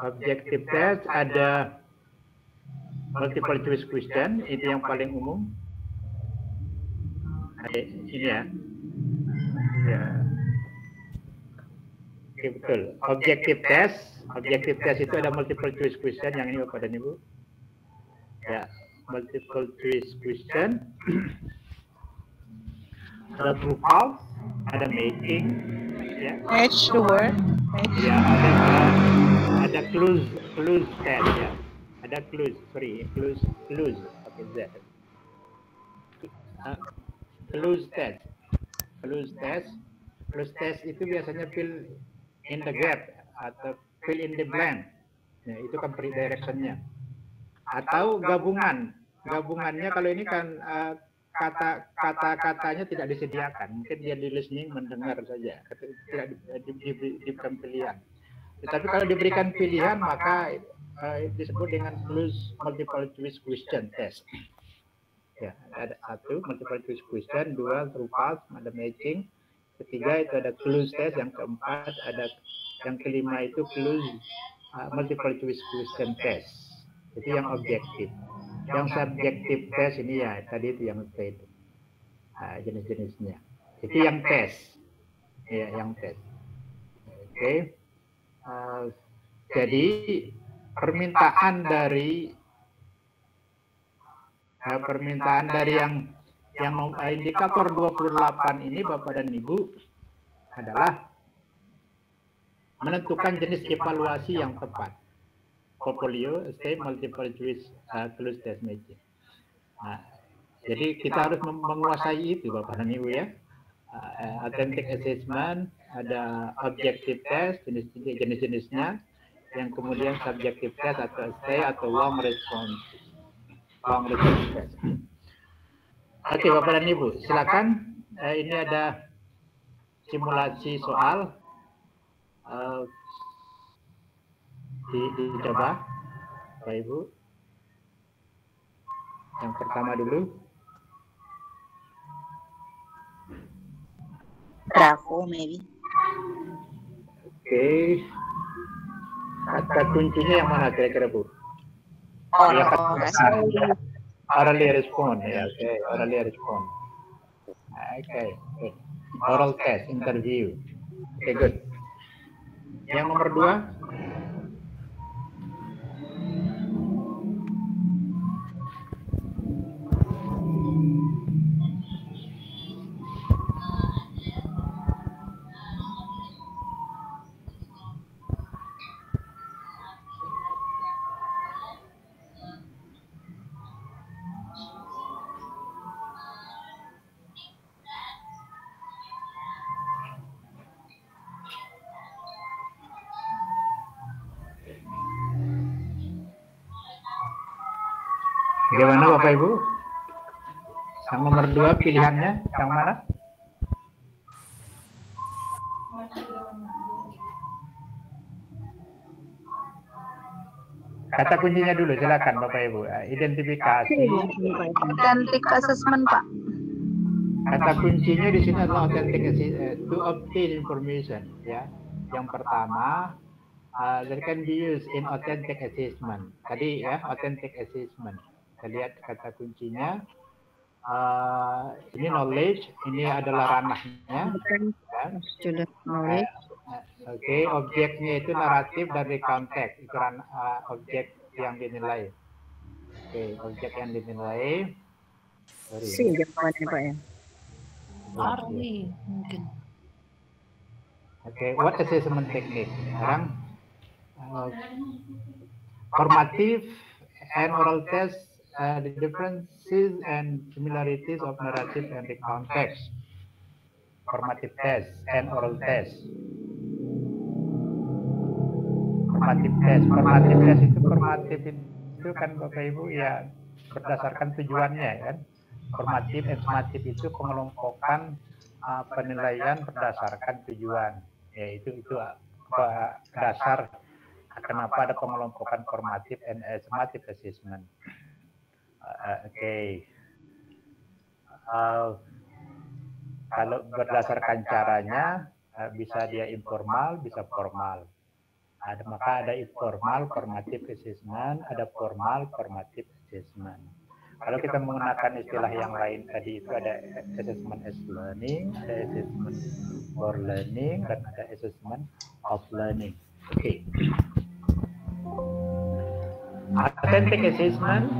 Objektif tes ada multiple choice question, itu yang paling umum. Ini ya. Ya. Oke, betul. Objective test itu ada multiple choice question, yang ini Bapak dan Ibu. Ya, multiple choice question. Ada true false, ada matching, ya. Match the word. Ya, ada clues test ya. Ada clues pakai Z. Clues test itu biasanya fill in the gap atau fill in the blank. Ya, itu kan redirectionnya. Atau gabungannya kalau ini kan kata-katanya tidak disediakan. Mungkin dia di listening mendengar saja, tidak diberikan pilihan. Tetapi kalau diberikan pilihan maka disebut dengan clues multiple choice question test. Ya, ada 1 multiple choice question, 2 true false, ada matching, ketiga itu ada clues test, yang keempat ada, yang kelima itu clues multiple choice question test. Itu yang objektif. Yang subjektif test ini ya tadi itu yang itu jenis-jenisnya. Itu yang tes, ya yang tes. Oke. Jadi permintaan dari yang indikator 28 ini Bapak dan Ibu adalah menentukan jenis evaluasi yang tepat. Portfolio, state, multiple choice, clues test matching. Nah, jadi kita harus menguasai itu Bapak dan Ibu ya. Authentic assessment, ada objective test, jenis-jenisnya, yang kemudian subjective test atau stay atau long response test. Oke Bapak dan Ibu, silakan. Ini ada simulasi soal. Dicoba, Bapak Ibu. Yang pertama dulu. Bravo, maybe. Oke. Kata kuncinya yang mana kira-kira Bu? Orally respond, ya, oke. Orally respond. Oke. Oral test, interview. Oke, good. Yang nomor 2. Bagaimana Bapak Ibu? Yang nomor 2 pilihannya yang mana? Kata kuncinya dulu, silakan Bapak Ibu. Identifikasi. Authentic assessment, Pak. Kata kuncinya di sini adalah authentic assessment, to obtain information. Ya, yang pertama, that can be used in authentic assessment. Tadi ya, authentic assessment. Kita lihat kata kuncinya. Ini knowledge, ini adalah ranahnya. Student knowledge. Oke, objeknya itu naratif dari konteks. Itu objek yang dinilai. Oke, objek yang dinilai. Si jawabannya Pak ya. Arti mungkin. Oke, what assessment technique? Sekarang formative and oral test. The differences and similarities of narrative and the context. Formative test and oral test. Formative test itu kan Bapak Ibu ya berdasarkan tujuannya kan. Formative and summative itu pengelompokan penilaian berdasarkan tujuan. Ya itu dasar kenapa ada pengelompokan formative and summative assessment. Oke. Kalau berdasarkan caranya bisa dia informal, bisa formal. Maka ada informal formative assessment, ada formal formative assessment. Kalau kita menggunakan istilah yang lain tadi itu ada assessment as learning, ada assessment for learning, dan ada assessment of learning. Oke. Authentic assessment.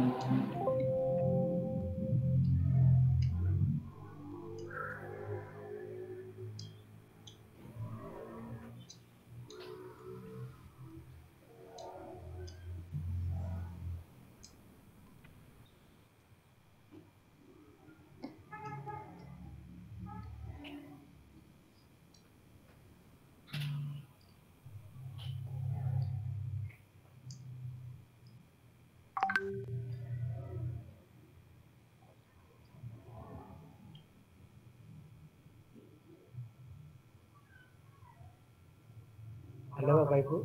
Halo Bapak Ibu.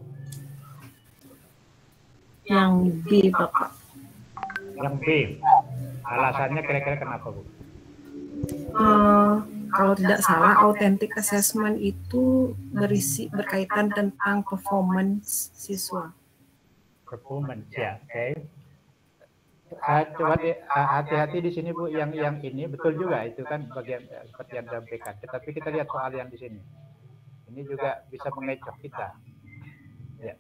Yang B Bapak. Yang B. Alasannya kira-kira kenapa Bu? kalau tidak salah authentic assessment itu berkaitan tentang performance siswa. Performance ya, oke. Coba hati-hati di sini Bu, yang ini betul juga itu kan bagian seperti yang disampaikan. Tetapi kita lihat soal yang di sini. Ini juga bisa mengecoh kita. Ya.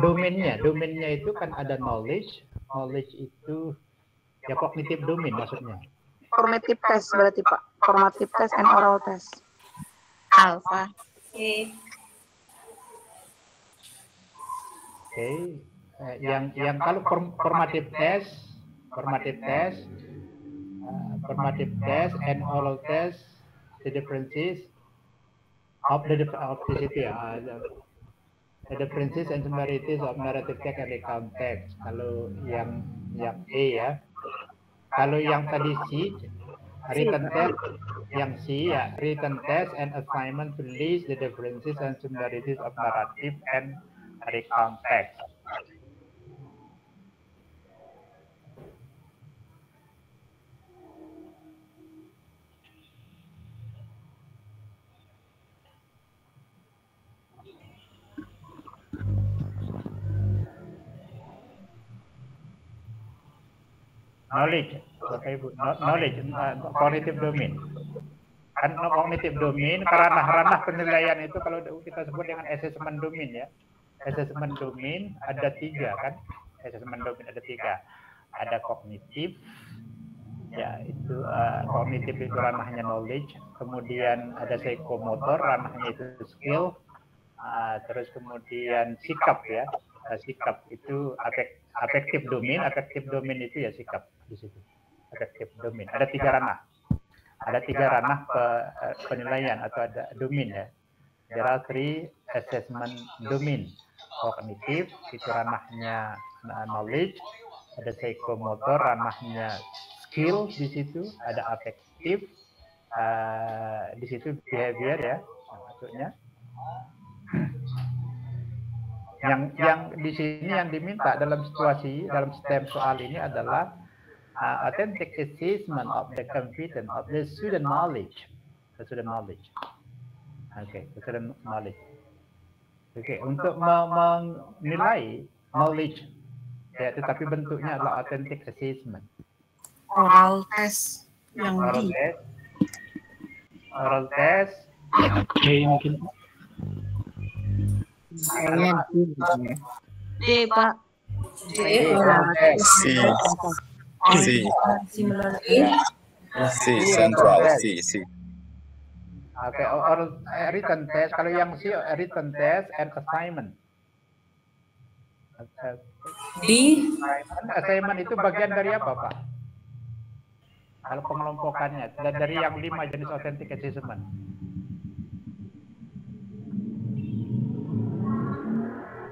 Domainnya itu kan ada knowledge itu ya cognitive domain maksudnya. Formative test berarti Pak. Formative test and oral test. Alpha. Oke. Yang kalau formative test and oral test, the differences of the differences and similarities of narrative text and recount text. Kalau yang A ya. Kalau yang tadi C, written test, yang C ya, written test and assignment to list the differences and similarities of narrative and recount text. Knowledge, cognitive domain. Kan cognitive domain, ranah penilaian itu kalau kita sebut dengan assessment domain ya. Assessment domain ada 3 kan? Assessment domain ada 3. Ada kognitif, ya itu kognitif itu ranahnya knowledge. Kemudian ada psikomotor, ranahnya itu skill. Terus kemudian sikap ya. Sikap itu affective domain itu ya sikap di situ. Affective domain. Ada 3 ranah. Ada 3 ranah penilaian atau ada domain ya. There are 3 assessment domain. Kognitif itu ranahnya knowledge. Ada psikomotor ranahnya skill di situ. Ada affective di situ behavior ya maksudnya. Yang di sini yang diminta dalam STEM soal ini adalah authentic assessment of the competence of the student knowledge. The student knowledge. The student knowledge. Untuk menilai knowledge, ya, tetapi bentuknya adalah authentic assessment. Oral test yang D. Oral test. Mungkin. D, Pak. C central C. Oke, oral written test. Kalau yang C written test and assignment. Assignment itu bagian dari apa, Pak? Kalau pengelompokannya dari yang 5 jenis authentic assessment.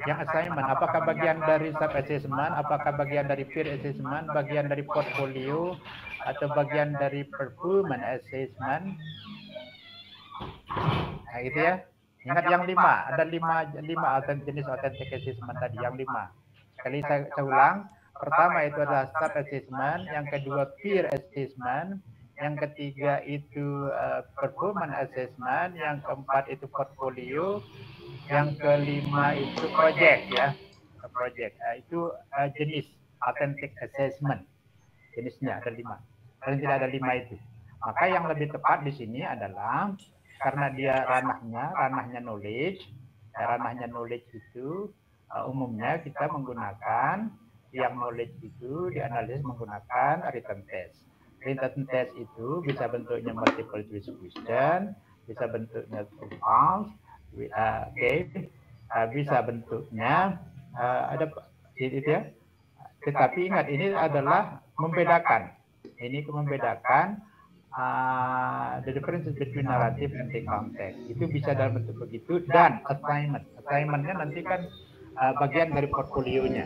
Yang assignment, apakah bagian dari sub assessment, apakah bagian dari peer assessment, bagian dari portfolio, atau bagian dari performance assessment? Nah, gitu ya. Ingat yang 5, ada 5 jenis authentic assessment tadi, yang 5. Sekali saya ulang, pertama itu adalah sub assessment, yang kedua peer assessment, yang ketiga itu performance assessment, yang keempat itu portfolio, yang kelima itu project ya, project. Itu jenis authentic assessment. Jenisnya ada 5. Kalau tidak ada 5 itu, maka yang lebih tepat di sini adalah karena dia ranahnya knowledge. Ranahnya knowledge itu umumnya kita menggunakan yang knowledge itu dianalisis menggunakan written test. Written test itu bisa bentuknya multiple choice question, bisa bentuknya true false. Bisa bentuknya ada itu ya. Tetapi ingat ini adalah membedakan. Ini membedakan the differences between narrative and recount text. Itu bisa dalam bentuk begitu dan assignment. Assignmentnya nanti kan bagian dari portfolionya.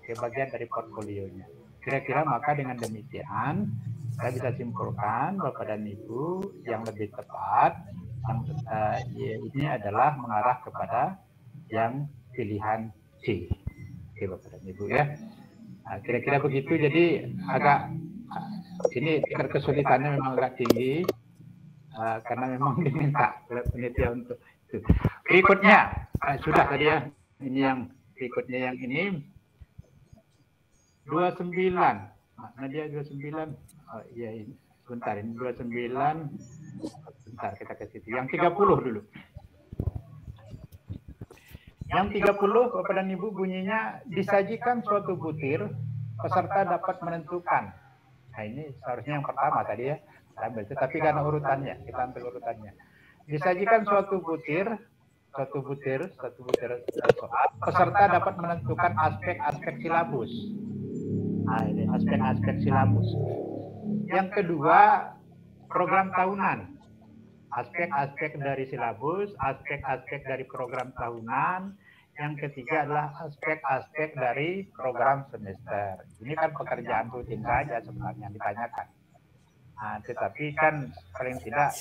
Bagian dari portfolionya. Kira-kira maka dengan demikian saya bisa simpulkan Bapak dan Ibu yang lebih tepat ini adalah mengarah kepada yang pilihan C. Oke Bapak dan Ibu ya. Kira-kira begitu, jadi agak ini tingkat kesulitannya memang agak tinggi karena memang diminta penitia untuk itu. Berikutnya sudah tadi ya, ini yang berikutnya yang ini 29. Mana dia 29? Oh iya ini. Sebentar ini 29. Sebentar kita ke situ. Yang 30 dulu. Yang 30 Bapak dan Ibu bunyinya disajikan suatu butir, peserta dapat menentukan. Nah ini seharusnya yang pertama tadi ya. Ambil, tapi karena urutannya, kita ambil urutannya. Disajikan suatu butir soal, peserta dapat menentukan aspek-aspek silabus. Nah ini aspek-aspek silabus. Yang kedua, program tahunan. Aspek-aspek dari silabus, aspek-aspek dari program tahunan. Yang ketiga adalah aspek-aspek dari program semester. Ini kan pekerjaan rutin saja sebenarnya yang ditanyakan. Nah, tetapi kan paling tidak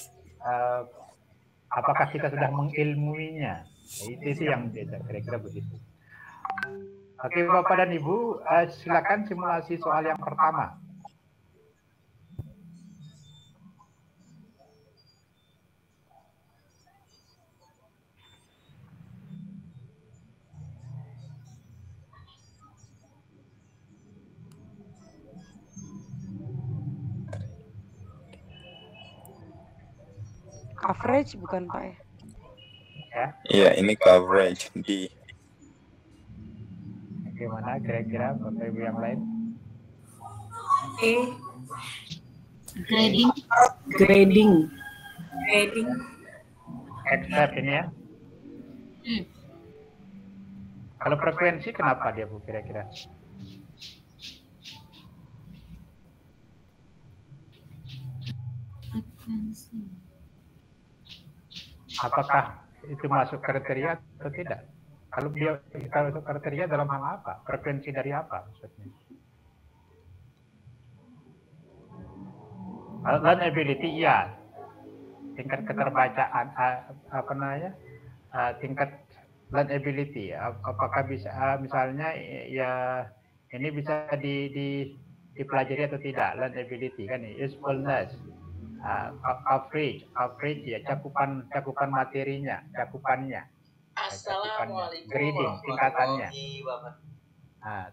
apakah kita sudah mengilmuinya? Nah, itu yang beda, kira-kira begitu. Oke, Bapak dan Ibu, silakan simulasi soal yang pertama. Coverage bukan Pak ya? Iya, ini coverage D. Bagaimana kira-kira Bapak Ibu yang lain? Grading. Expert ini ya. Kalau frekuensi kenapa dia Bu kira-kira? Apakah itu masuk kriteria atau tidak? Kalau masuk kriteria dalam hal apa? Frekuensi dari apa maksudnya? Learnability iya. Tingkat keterbacaan tingkat learnability. Apakah bisa misalnya ya ini bisa dipelajari atau tidak? Learnability kan usefulness. Coverage ya, cakupan materinya, cakupannya, grading,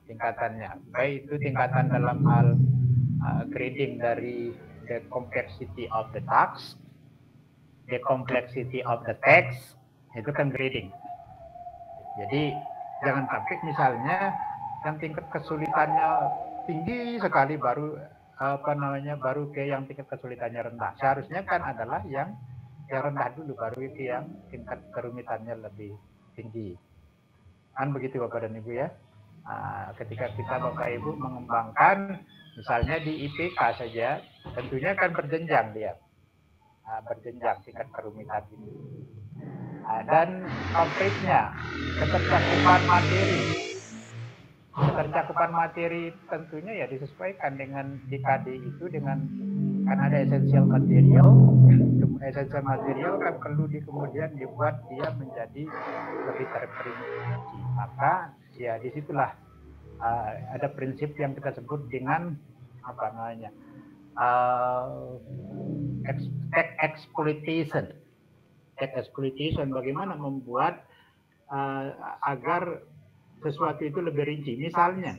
tingkatannya, baik itu tingkatan dalam hal grading dari the complexity of the task, the complexity of the text, itu kan grading. Jadi jangan sampai misalnya yang tingkat kesulitannya tinggi sekali baru baru ke yang tingkat kesulitannya rendah. Seharusnya kan adalah yang rendah dulu, baru itu yang tingkat kerumitannya lebih tinggi. Kan begitu Bapak dan Ibu ya. Ketika kita Bapak Ibu mengembangkan, misalnya di IPK saja, tentunya kan berjenjang dia. Berjenjang tingkat kerumitan itu. Dan konkretnya, ketercakupan materi tentunya ya disesuaikan dengan DKD itu dengan kan ada essential material kan perlu kemudian dibuat dia menjadi lebih terperinci. Maka ya disitulah ada prinsip yang kita sebut dengan exploitation, bagaimana membuat agar sesuatu itu lebih rinci. Misalnya,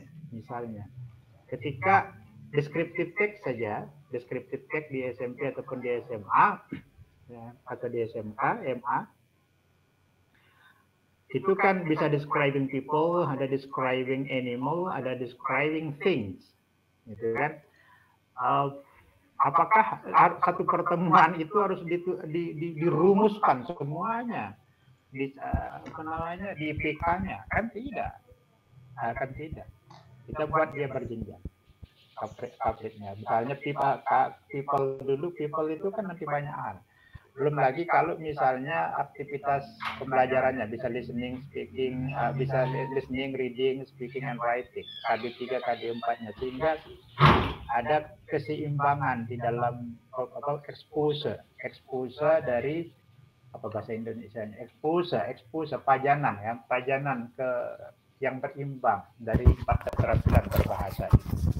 ketika descriptive text saja, descriptive text di SMP ataupun di SMA, ya, atau di SMK, MA, itu kan bisa describing people, ada describing animal, ada describing things, gitu kan? Apakah satu pertemuan itu harus dirumuskan semuanya? Di IPK-nya kan tidak, kita buat dia berjenjang coverage-nya. Misalnya people itu kan nanti banyak hal. Belum lagi kalau misalnya aktivitas pembelajarannya bisa listening, speaking, bisa listening, reading, speaking, and writing. KD3, KD4-nya sehingga ada keseimbangan di dalam exposure dari apa bahasa Indonesianya, expose pajanan ya, pajanan ke yang berimbang dari empat keterampilan berbahasa,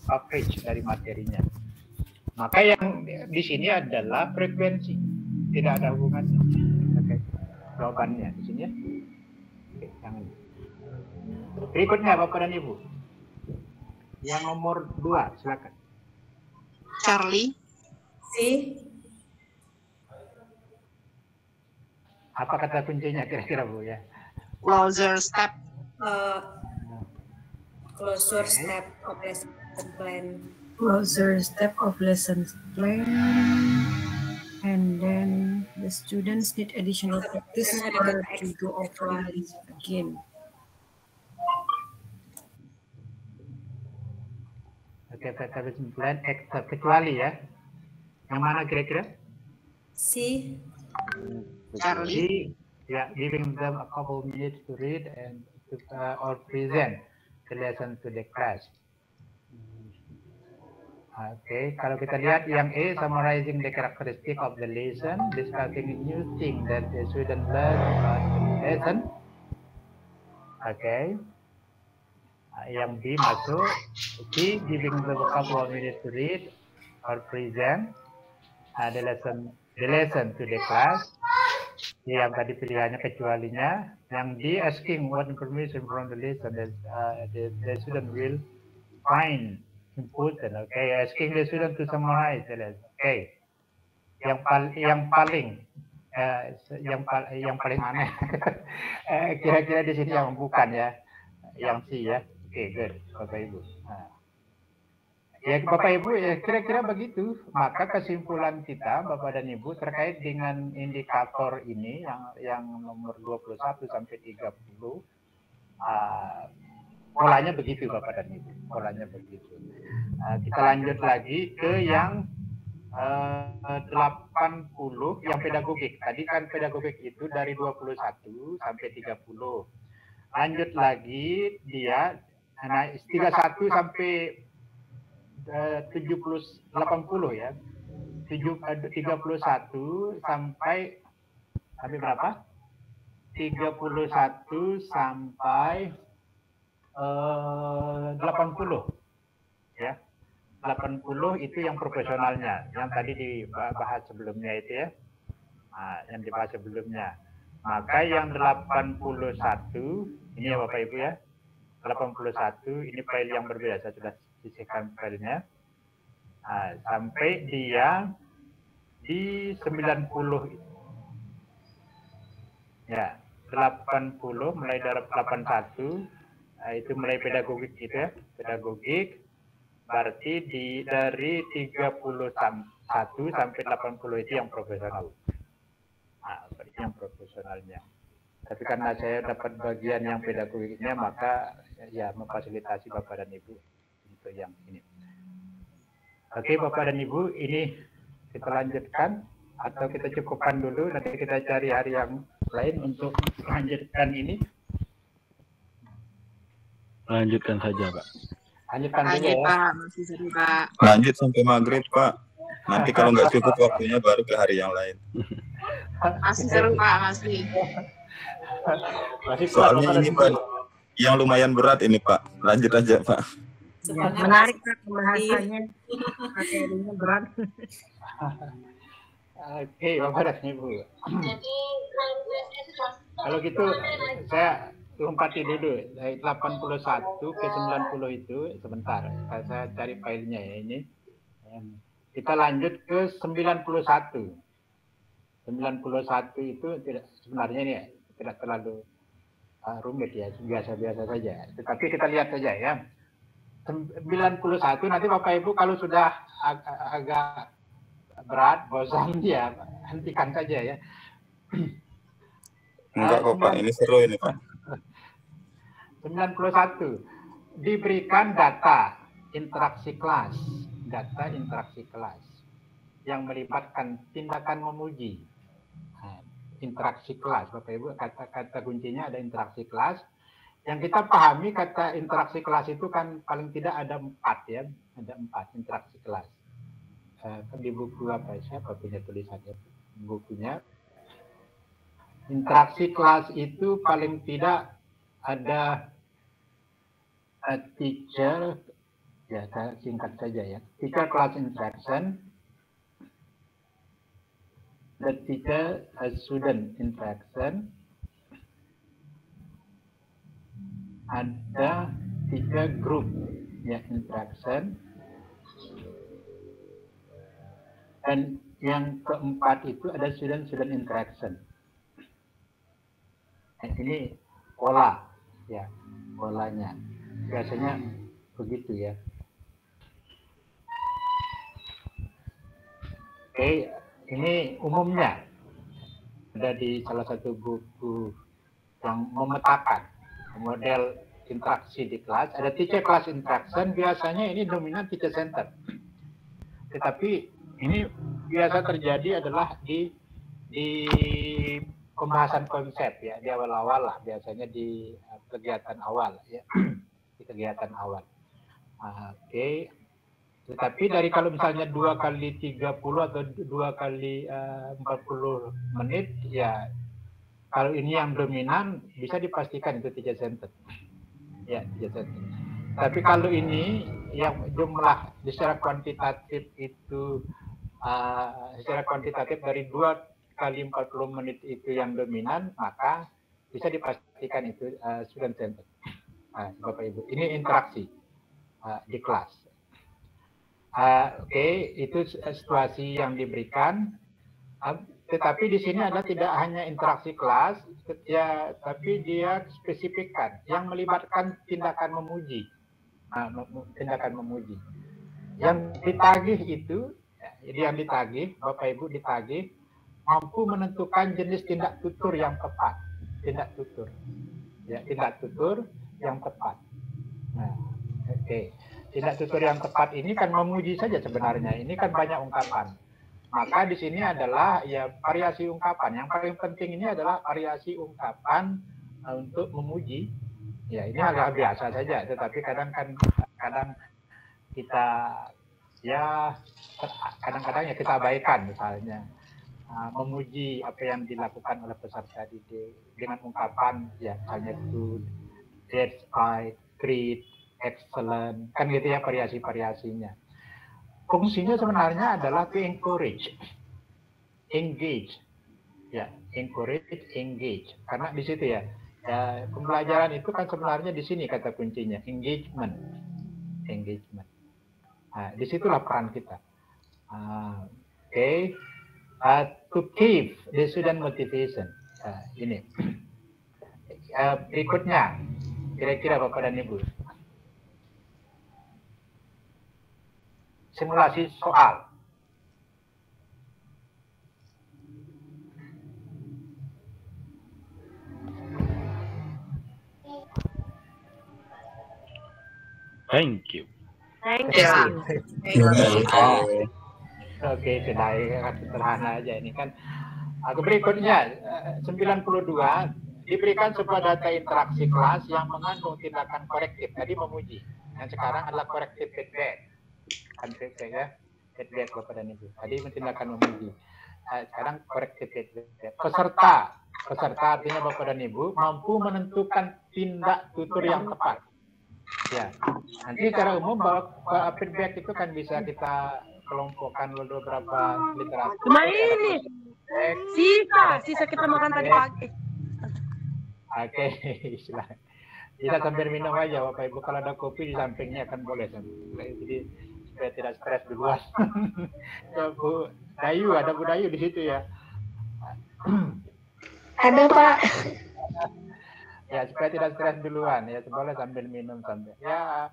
coverage dari materinya. Maka yang di sini adalah frekuensi, tidak ada hubungannya. Oke, jawabannya di sini ya. Oke, yang ini. Berikutnya Bapak dan Ibu, yang nomor 2, silakan. Charlie. Si. Apa kata kuncinya kira-kira Bu ya? Closer step. Closer step of lesson plan. Closer step of lesson plan. And then the students need additional practice to go over this again. Oke, kata kesimpulan kecuali ya. Yang mana kira-kira? Si. Charlie. Ya, giving them a couple minutes to read and to, or present the lesson to the class. Oke, kalau kita lihat yang E, summarizing the characteristic of the lesson, discussing new thing that the student learn about the lesson. Oke. Yang B masuk, C, giving them a couple of minutes to read or present the lesson to the class. Yang tadi pilihannya kecualinya. Yang D, asking what information from the lesson that the student will find important. Okay, asking the student to summarize the lesson. Okay. Yang paling aneh. Kira-kira di sini yang bukan ya. Yang C ya. Oke, good, Bapak Ibu. Ya Bapak Ibu, ya kira-kira begitu. Maka kesimpulan kita Bapak dan Ibu terkait dengan indikator ini yang nomor 21 sampai 30, polanya begitu Bapak dan Ibu. Polanya begitu. Kita lanjut lagi ke yang 80 yang pedagogik. Tadi kan pedagogik itu dari 21 sampai 30. Lanjut lagi dia 31 sampai 80 ya. 31 sampai berapa? 31 sampai 80 ya. 80 itu yang profesionalnya, yang tadi dibahas sebelumnya itu ya. Yang dibahas sebelumnya. Maka yang 81 ini ya Bapak Ibu ya. 81 ini file yang berbeda, saya sudah sisihkan filenya. Sampai dia di 90 ya, 80 mulai dari 81 itu mulai pedagogik gitu ya, pedagogik berarti dari 31 sampai 80 itu yang profesional. Berarti yang profesionalnya. Tapi karena saya dapat bagian yang pedagogiknya, maka ya memfasilitasi Bapak dan Ibu untuk yang ini. Oke Bapak dan Ibu, ini kita lanjutkan atau kita cukupkan dulu, nanti kita cari hari yang lain untuk lanjutkan ini. Lanjutkan saja Pak. Lanjutkan saja ya. Pak, masih seru Pak. Lanjut sampai maghrib Pak. Nanti kalau nggak cukup waktunya baru ke hari yang lain. Masih seru Pak, masih. Soalnya ini Pak, yang lumayan berat ini Pak. Lanjut aja Pak. Menarik Pak pembahasannya. Materinya berat. Oke, Bapak dan Ibu. Kalau gitu saya lompati dulu dari 81 ke 90 itu sebentar. Saya cari filenya ya ini. Kita lanjut ke 91. 91 itu tidak sebenarnya ini ya, tidak terlalu rumit ya, biasa-biasa saja. Tetapi kita lihat saja ya. 91 nanti Bapak Ibu kalau sudah agak berat, bosan ya, hentikan saja ya. Enggak kok Pak, ini seru ini Pak. 91 diberikan data interaksi kelas, yang melibatkan tindakan memuji. Interaksi kelas, Bapak Ibu, kata kuncinya ada interaksi kelas. Yang kita pahami kata interaksi kelas itu kan paling tidak ada 4 ya, ada 4 interaksi kelas. Di buku apa siapa punya tulisannya bukunya. Interaksi kelas itu paling tidak ada a teacher Ya, saya singkat saja ya. Teacher class interaction, the teacher student interaction, ada teacher group ya interaction, dan yang keempat itu ada student interaction. Nah, ini pola ya, polanya biasanya begitu ya. Oke, ini umumnya ada di salah satu buku yang memetakan model interaksi di kelas. Ada teacher class interaction, biasanya ini dominan teacher center. Tetapi ini biasa terjadi adalah di pembahasan konsep ya, di awal-awal lah, biasanya di kegiatan awal ya, di kegiatan awal. Oke. Tetapi dari kalau misalnya 2 kali 30 atau 2 kali 40 menit ya, kalau ini yang dominan bisa dipastikan itu teacher center. Ya, teacher center. Tapi kalau ini yang jumlah secara kuantitatif itu secara kuantitatif dari 2 kali 40 menit itu yang dominan, maka bisa dipastikan itu student center. Bapak Ibu, ini interaksi di kelas. Oke, itu situasi yang diberikan. Tetapi di sini adalah tidak hanya interaksi kelas, ya, tapi dia spesifikkan yang melibatkan tindakan memuji, tindakan memuji. Yang ditagih itu, yang ditagih, Bapak Ibu ditagih, mampu menentukan jenis tindak tutur yang tepat, tindak tutur, ya, tindak tutur yang tepat. Nah, oke. Tindak tutur yang tepat ini kan memuji saja sebenarnya. Ini kan banyak ungkapan. Maka di sini adalah ya variasi ungkapan. Yang paling penting ini adalah variasi ungkapan untuk memuji. Ya ini hal biasa saja. Tetapi kadang kita ya kadang-kadang ya kita abaikan misalnya memuji apa yang dilakukan oleh peserta didik dengan ungkapan ya misalnya good, that's right, great, excellent, kan gitu ya variasi-variasinya. Fungsinya sebenarnya adalah to encourage, engage, ya encourage, engage. Karena di situ ya, pembelajaran itu kan sebenarnya di sini kata kuncinya engagement, engagement. Nah, disitulah peran kita. Oke, to keep the student motivation. Ini berikutnya, kira-kira Bapak dan Ibu. Simulasi soal. Thank you. Thank you. Oke, sudah sederhana aja ini kan. Berikutnya 92 diberikan sebuah data interaksi kelas yang mengandung tindakan korektif. Tadi memuji. Yang sekarang adalah korektif feedback. Ya, feedback Bapak dan Ibu. Tadi tindakan memuji. Sekarang korektif feedback. Peserta artinya Bapak dan Ibu mampu menentukan tindak tutur yang tepat. Ya, nanti secara umum bahwa feedback itu kan bisa kita kelompokkan beberapa literasi. Cuma ini, sisa kita makan tadi pagi. Oke, silahkan. Kita sambil minum aja Bapak Ibu. Kalau ada kopi di sampingnya kan boleh. Jadi supaya tidak stres duluan. Bu Dayu, ada Bu Dayu di situ ya. Ada Pak. Ya supaya tidak stres duluan ya, boleh sambil minum sambil. Ya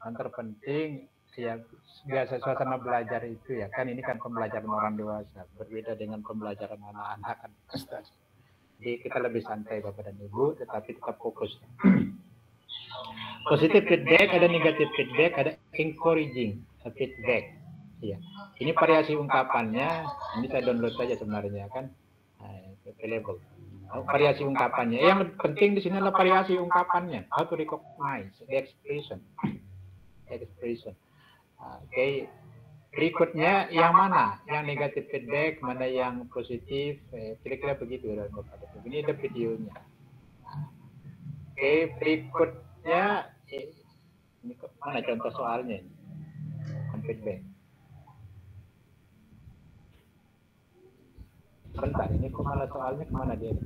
yang terpenting ya biasa suasana belajar itu ya kan, ini kan pembelajaran orang dewasa berbeda dengan pembelajaran anak-anak kan. Jadi kita lebih santai Bapak dan Ibu, tetapi tetap fokus. Positif feedback, ada negatif feedback, ada encouraging feedback. Ya, ini variasi ungkapannya. Ini saya download saja sebenarnya kan, available. Variasi ungkapannya. Yang penting di sini adalah variasi ungkapannya. How to recognize the expression. Expression. Oke. Berikutnya yang mana? Yang negatif feedback, mana yang positif? Kira-kira begitu ya Bapak. Ini ada videonya. Oke, berikutnya ini mana contoh soalnya? feedback. Bentar, ini kok malah soalnya kemana dia?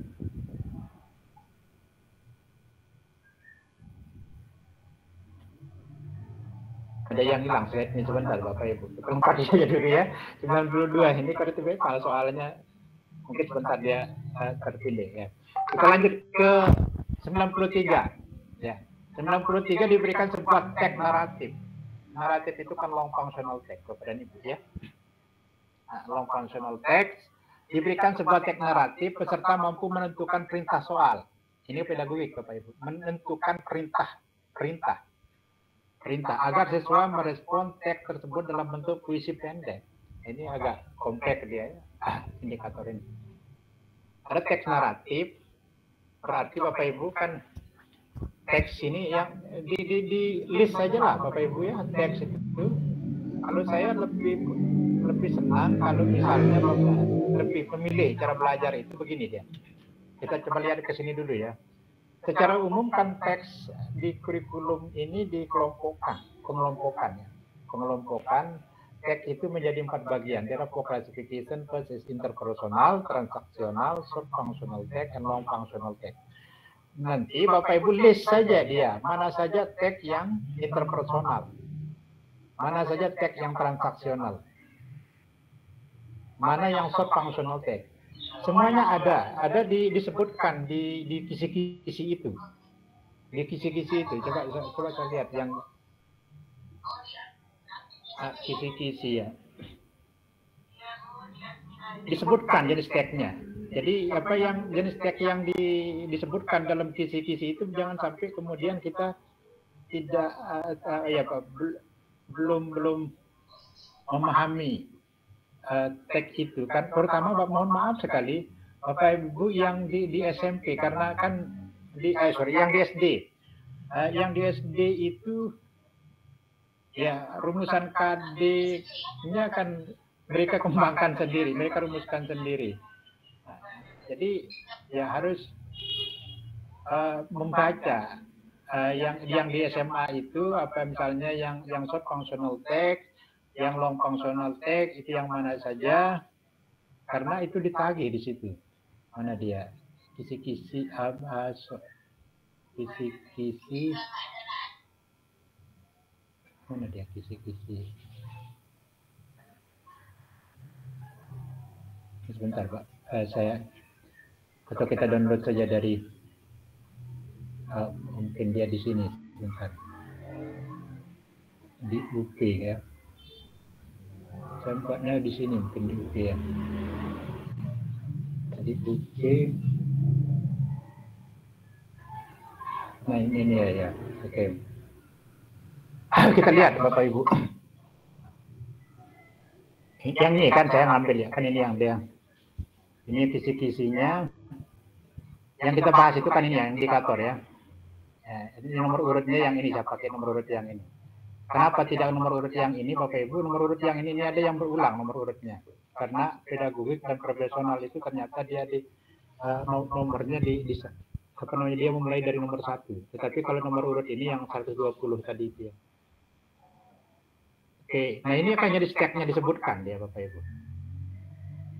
Ada yang hilang slide-nya sebentar Bapak Ibu. Kelengkap saja dulu ya. 92 ini kode feedback malah soalnya mungkin sebentar dia terpilih ya. Kita lanjut ke 93 ya. 93 diberikan sebuah tag naratif. Naratif itu kan long functional text Bapak dan Ibu ya. Nah, long functional text diberikan sebuah tag naratif peserta mampu menentukan perintah soal. Ini pedagogik Bapak Ibu. Menentukan perintah agar siswa merespon teks tersebut dalam bentuk puisi pendek. Ini agak kompleks dia ya, indikator ini. Ada teks naratif, berarti Bapak Ibu kan teks ini yang di list saja lah Bapak Ibu ya, teks itu. Kalau saya lebih senang kalau misalnya lebih memilih cara belajar itu begini dia. Kita coba lihat ke sini dulu ya. Secara umum kan teks di kurikulum ini dikelompokkan, pengelompokan teks itu menjadi 4 bagian. There are four classification, first is interpersonal, transaksional, short functional text, and long functional text. Nanti Bapak Ibu list saja dia, mana saja teks yang interpersonal, mana saja teks yang transaksional, mana yang short functional text. Semuanya ada disebutkan di kisi-kisi itu. Di kisi-kisi itu, coba saya lihat yang kisi-kisi ya. Disebutkan jenis tagnya. Jadi apa yang jenis tag yang disebutkan dalam kisi-kisi itu jangan sampai kemudian kita tidak belum memahami teks itu kan. Pertama mohon maaf sekali Bapak Ibu yang di SMP karena kan yang di SD. Yang di SD itu ya rumusan KD-nya kan mereka kembangkan sendiri, mereka rumuskan sendiri. Jadi ya harus membaca yang di SMA itu apa misalnya yang short functional text, yang long functional text itu yang mana saja, karena itu ditagih di situ. Mana dia? Kisi-kisi mana dia kisi-kisi? Sebentar Pak, saya atau kita download saja dari mungkin dia di sini. Sebentar. Di UP ya. Saya buatnya di sini mungkin di UP ya. Di UP. Nah ini ya. Oke. Kita lihat Bapak Ibu. Yang ini kan saya ngambil ya. Kan ini yang dia. Ini kisi-kisinya. Yang kita bahas itu kan ini ya, indikator ya. Ini nomor urutnya yang ini, saya pakai nomor urut yang ini. Kenapa tidak nomor urut yang ini Bapak Ibu? Nomor urut yang ini ada yang berulang nomor urutnya. Karena pedagogik dan profesional itu ternyata dia nomornya dia memulai dari nomor 1. Tetapi kalau nomor urut ini yang 120 tadi itu ya. Oke, nah ini akan jadi tagnya disebutkan dia Bapak Ibu.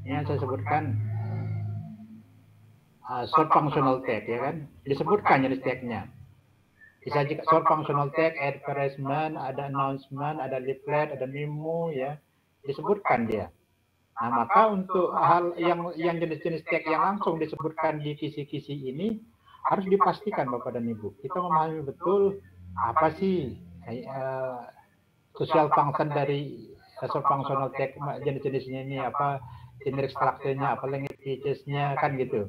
Ini yang saya sebutkan short functional text ya kan, disebutkan jadi tagnya. Bisa juga short functional text, advertisement, ada announcement, ada leaflet, ada memo ya, disebutkan dia. Nah maka untuk hal yang jenis-jenis tag yang langsung disebutkan di kisi-kisi ini harus dipastikan Bapak dan Ibu. Kita memahami betul apa sih social function dari short functional text, jenis-jenisnya ini apa, generic structure-nya, apa language-nya kan gitu.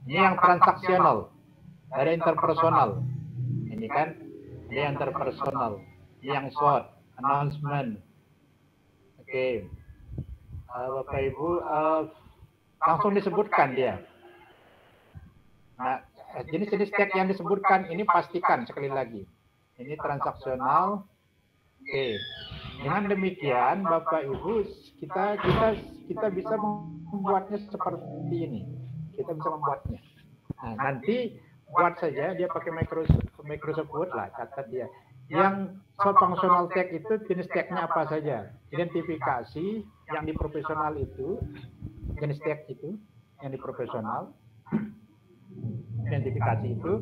Ini yang transaksional, ada interpersonal. Ini kan, ini interpersonal. Ini yang short, announcement. Oke. Bapak Ibu, langsung disebutkan dia. Nah, jenis-jenis tag yang disebutkan ini pastikan sekali lagi. Ini transaksional. Oke. Dengan demikian, Bapak Ibu, kita bisa membuatnya seperti ini. Kita bisa membuatnya. Nah, nanti buat saja dia pakai Microsoft Word lah, catat dia. Yang short functional tag itu jenis tagnya apa saja? Identifikasi yang di profesional itu, jenis tag itu yang di profesional, identifikasi itu.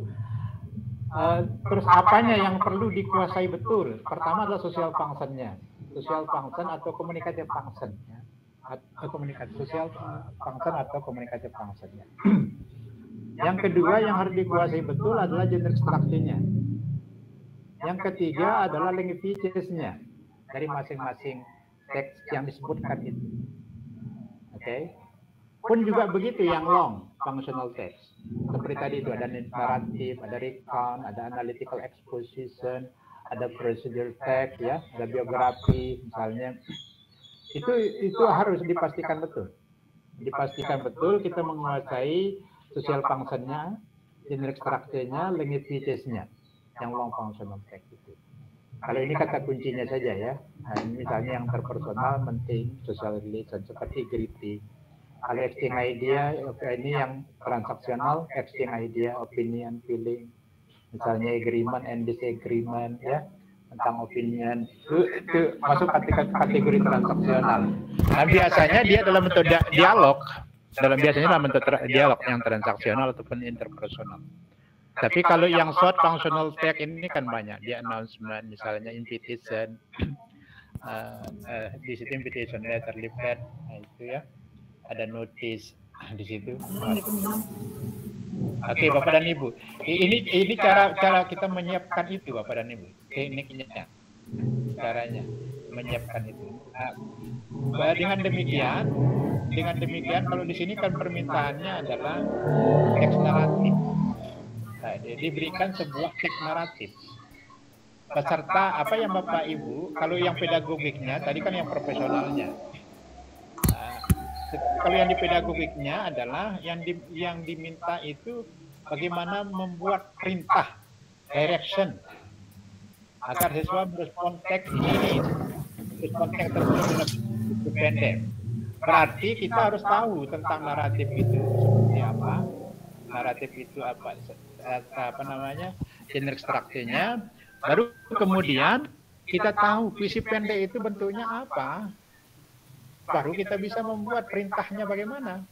Terus apanya yang perlu dikuasai betul? Pertama adalah social function-nya, social function atau communicative function, ya. Atau social function atau communicative function-nya. Yang kedua yang harus dikuasai betul adalah gender structure-nya. Yang ketiga adalah languages-nya dari masing-masing teks yang disebutkan itu. Oke. Pun juga begitu yang long functional text. Seperti tadi itu ada naratif, ada recount, ada analytical exposition, ada procedure text, ya, ada biografi misalnya. Itu harus dipastikan betul. Dipastikan betul kita menguasai social function-nya, gender structure-nya, languages-nya yang long functional text itu. Kalau ini kata kuncinya saja ya. Nah, ini misalnya yang terpersonal, penting, social relation seperti greeting. Kalau exchange idea, ini yang transaksional, exchange idea, opinion, feeling, misalnya agreement and disagreement, ya, tentang opinion, itu masuk kategori transaksional. Nah, biasanya dia dalam bentuk dialog, dalam bentuk dialog yang transaksional ataupun interpersonal. Tapi kalau yang short functional tag ini kan banyak, dia announcement, misalnya invitation, di situ invitation letter, leaflet, nah itu ya. Ada notice di situ. Oke, Bapak dan Ibu. Ini cara kita menyiapkan itu, Bapak dan Ibu. Tekniknya, caranya menyiapkan itu. Nah, dengan demikian kalau di sini kan permintaannya adalah teks naratif. Nah, diberikan sebuah teks naratif. Peserta apa yang Bapak Ibu, kalau yang pedagogiknya tadi kan yang profesionalnya. Kalau yang di pedagogiknya adalah yang diminta itu bagaimana membuat perintah, direction, agar siswa merespon teks ini, respon teks tersebut pendek. Berarti kita harus tahu tentang naratif itu seperti apa, naratif itu apa namanya, gender structure-nya, baru kemudian kita tahu puisi pendek itu bentuknya apa. Baru kita bisa membuat perintahnya bagaimana.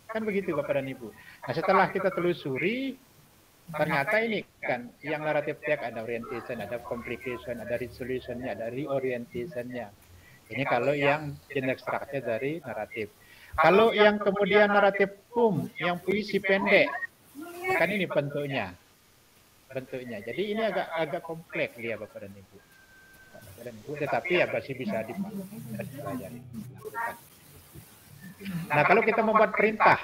Kan begitu Bapak dan Ibu. Nah, setelah kita telusuri, ternyata ini kan yang naratif tag ada orientation, ada complication, ada resolution-nya, ada reorientation-nya. Ini kalau yang gender structure dari naratif. Kalau yang kemudian naratif yang puisi pendek, kan ini bentuknya. Jadi ini agak kompleks dia Bapak dan Ibu. Tetapi ya masih bisa dipelajari. Nah, kalau kita membuat perintah,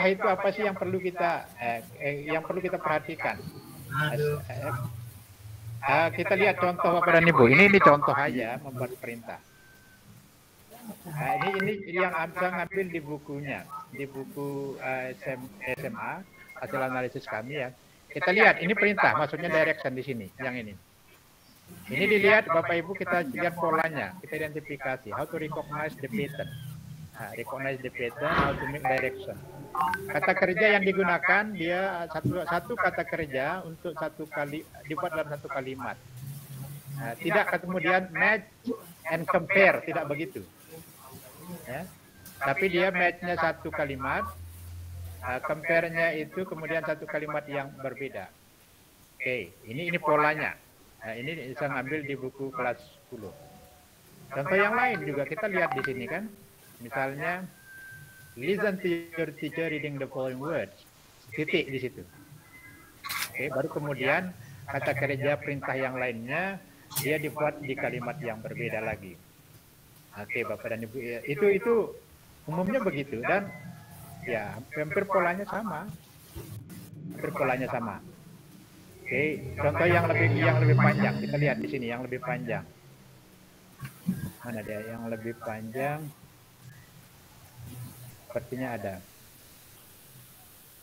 itu apa sih yang perlu kita perhatikan? Kita lihat contoh Bapak dan Ibu. Ini contoh aja membuat perintah. Nah, ini yang saya ngambil di bukunya, di buku SMA hasil analisis kami ya. Kita lihat, ini perintah, maksudnya direction di sini, yang ini. Ini dilihat, Bapak Ibu, kita lihat polanya, kita identifikasi, how to recognize the pattern. Nah, recognize the pattern, how to make direction. Kata kerja yang digunakan, dia satu kata kerja untuk dibuat dalam satu kalimat. Nah, tidak kemudian match and compare, tidak begitu. Ya. Tapi dia match-nya satu kalimat, compare-nya itu kemudian satu kalimat yang berbeda. Oke, ini polanya. Nah, ini saya ngambil di buku kelas 10. Contoh yang lain juga kita lihat di sini kan. Misalnya, listen to your teacher reading the following words. Titik di situ. Oke, baru kemudian kata kerja perintah yang lainnya dia dibuat di kalimat yang berbeda lagi. Oke, Bapak dan Ibu, itu umumnya begitu dan ya, hampir polanya sama. Oke, contoh yang lebih panjang. Kita lihat di sini yang lebih panjang. Mana dia yang lebih panjang? Sepertinya ada.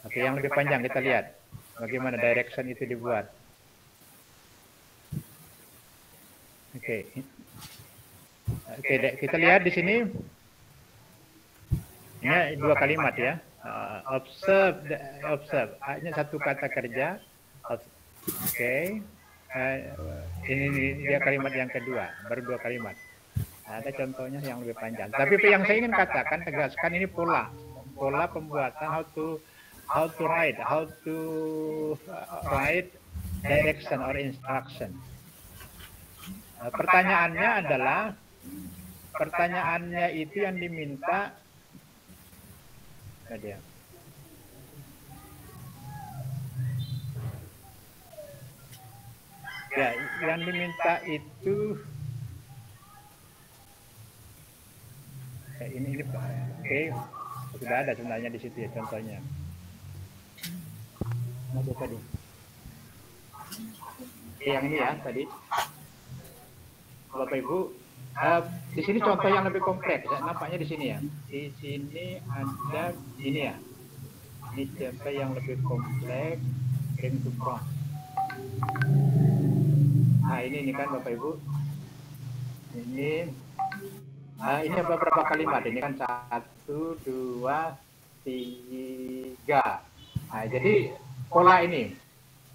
Oke, yang lebih panjang kita lihat. Bagaimana direction itu dibuat. Oke, kita lihat di sini. Ini dua kalimat ya. Observe, hanya satu kata kerja. Oke. Ini dia kalimat yang kedua, baru 2 kalimat. Ada contohnya yang lebih panjang. Tapi yang saya ingin katakan, tegaskan ini pola pembuatan how to write direction or instruction. Pertanyaannya itu yang diminta ya, yang diminta itu ini oke, sudah ada sebenarnya di situ ya contohnya. Ada tadi. Yang ini ya tadi. Kalau Bapak Ibu, di sini contoh yang lebih kompleks. Ya, nampaknya di sini ya. Di sini ada ini ya. Ini contoh yang lebih kompleks. Bring to front. Nah ini kan Bapak Ibu. Ini beberapa kalimat. Ini kan 1, 2, 3. Nah jadi pola ini.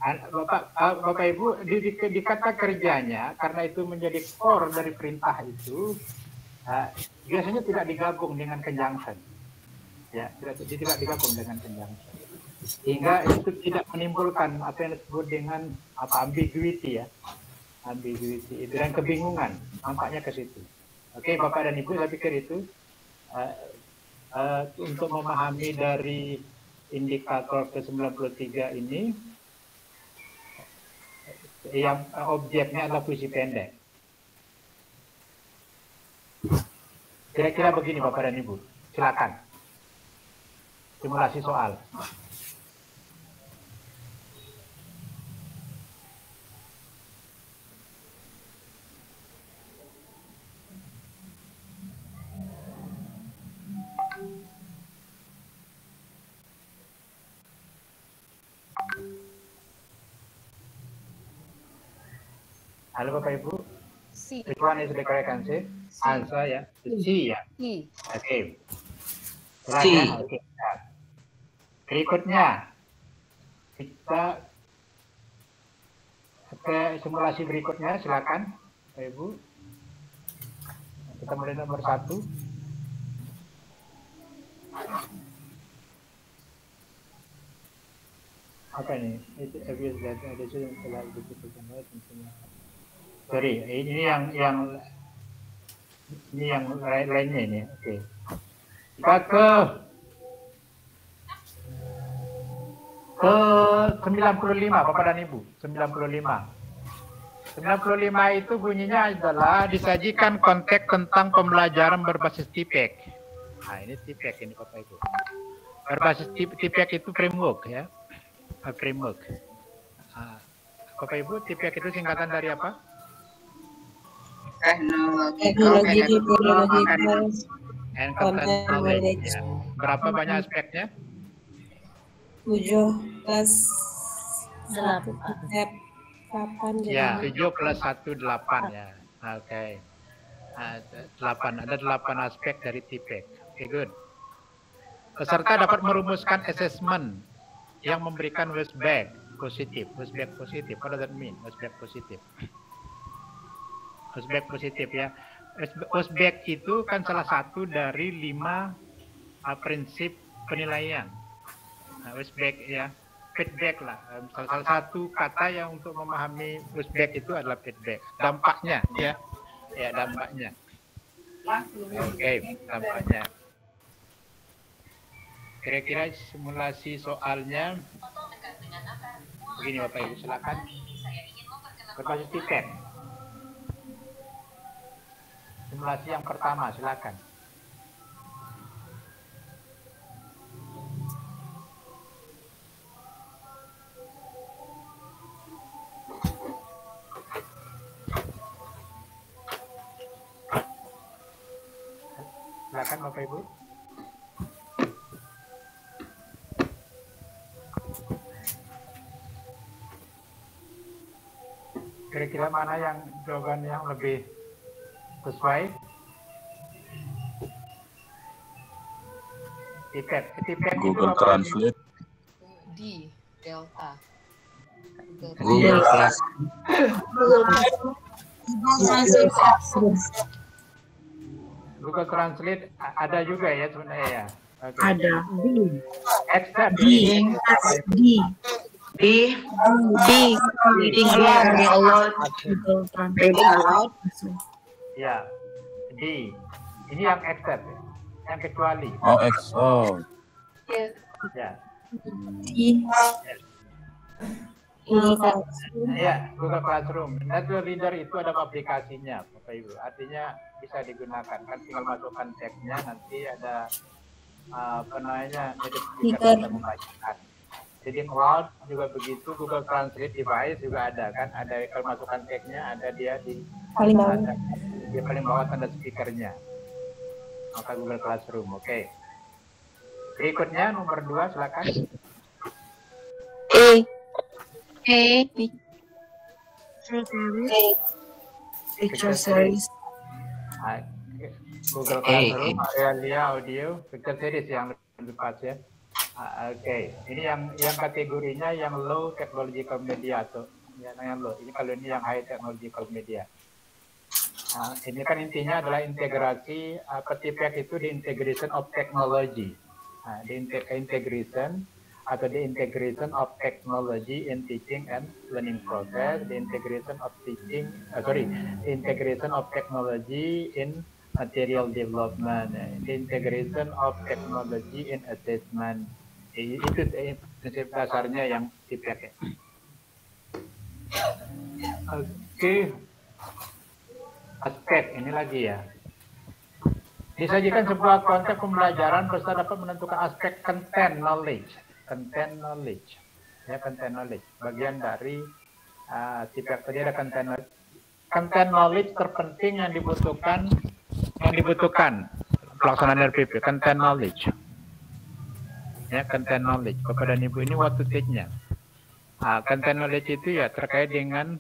Bapak Ibu di kata kerjanya karena itu menjadi core dari perintah itu biasanya tidak digabung dengan conjunction ya, tidak digabung dengan conjunction hingga itu tidak menimbulkan apa yang disebut dengan ambiguity ya, ambiguity itu dan kebingungan nampaknya ke situ. Oke Bapak dan Ibu, saya pikir itu untuk memahami dari indikator ke-93 ini yang objeknya adalah puisi pendek. Kira-kira begini Bapak dan Ibu, silakan. Simulasi soal. Halo Bapak Ibu. C. Which one is the correct answer? Answer ya. C ya. Oke. C. Oke. Berikutnya kita ke simulasi berikutnya, silakan Bapak Ibu. Kita mulai nomor 1. Apa ini? Sorry, ini yang lainnya ini. Oke. Kita ke 95 Bapak dan Ibu. 95 itu bunyinya adalah disajikan konteks tentang pembelajaran berbasis TPEC. Nah, ini TPEC ini Bapak Ibu. Berbasis TPEC itu framework ya. Framework. Bapak Ibu, TPEC itu singkatan dari apa? Teknologi and content knowledge. Ya. Berapa banyak aspeknya? 7 plus 8. Ya, 7 plus 1, 8 ya. Oke. 8, ada 8 aspek dari TPEC. Oke, good. Peserta dapat merumuskan assessment yang memberikan Westback positif. Westback positif, what does that mean? Westback positif. Westback positif ya. Westback itu kan salah satu dari 5 prinsip penilaian. Nah, Westback ya, feedback lah. Salah satu kata yang untuk memahami Westback itu adalah feedback. Dampaknya ya, dampaknya. Oke, dampaknya. Kira-kira simulasi soalnya begini Bapak Ibu, silakan. Berbasis TPEC. Simulasi yang pertama, silakan. Silakan Bapak Ibu. Kira-kira mana yang jawaban yang lebih sesuai? TPEC Google Translate. D. Delta. Google Class. Google Translate ada juga ya sebenarnya ya. Okay. Ada. Extra D. Reading aloud. Reading aloud. Ya, D. Ini yang except, yang kecuali. Oh, oh. Ya. Ya, Google Classroom. Natural Reader itu ada aplikasinya, Bapak Ibu. Artinya bisa digunakan. Kan tinggal masukkan teksnya, nanti ada apa namanya, bisa membacakan. Jadi cloud juga begitu, Google Translate device juga ada kan, ada kalau masukkan teksnya, ada dia di paling bawah. Dia paling bawah tanda speakernya. Maka Google Classroom, oke. Berikutnya nomor 2, silakan. Picture series. Google Classroom, area audio, picture series yang lebih pas ya. Oke, ini yang kategorinya yang low technological media atau yang low. Ini kalau ini yang high technological media. Ini kan intinya adalah integrasi TPEC itu the integration of technology. The integration atau the integration of technology in teaching and learning process, the integration of integration of technology in material development, the integration of technology in assessment. Itu prinsip dasarnya yang TPEC. Oke. Aspek ini lagi ya. Disajikan sebuah konsep pembelajaran, peserta dapat menentukan aspek content knowledge. Content knowledge. Ya, content knowledge. Bagian dari TPEC tadi ada content knowledge. Content knowledge terpenting yang dibutuhkan pelaksanaan RPP, content knowledge. Ya, content knowledge. Bapak dan Ibu, ini what to teach-nya. Content knowledge itu ya terkait dengan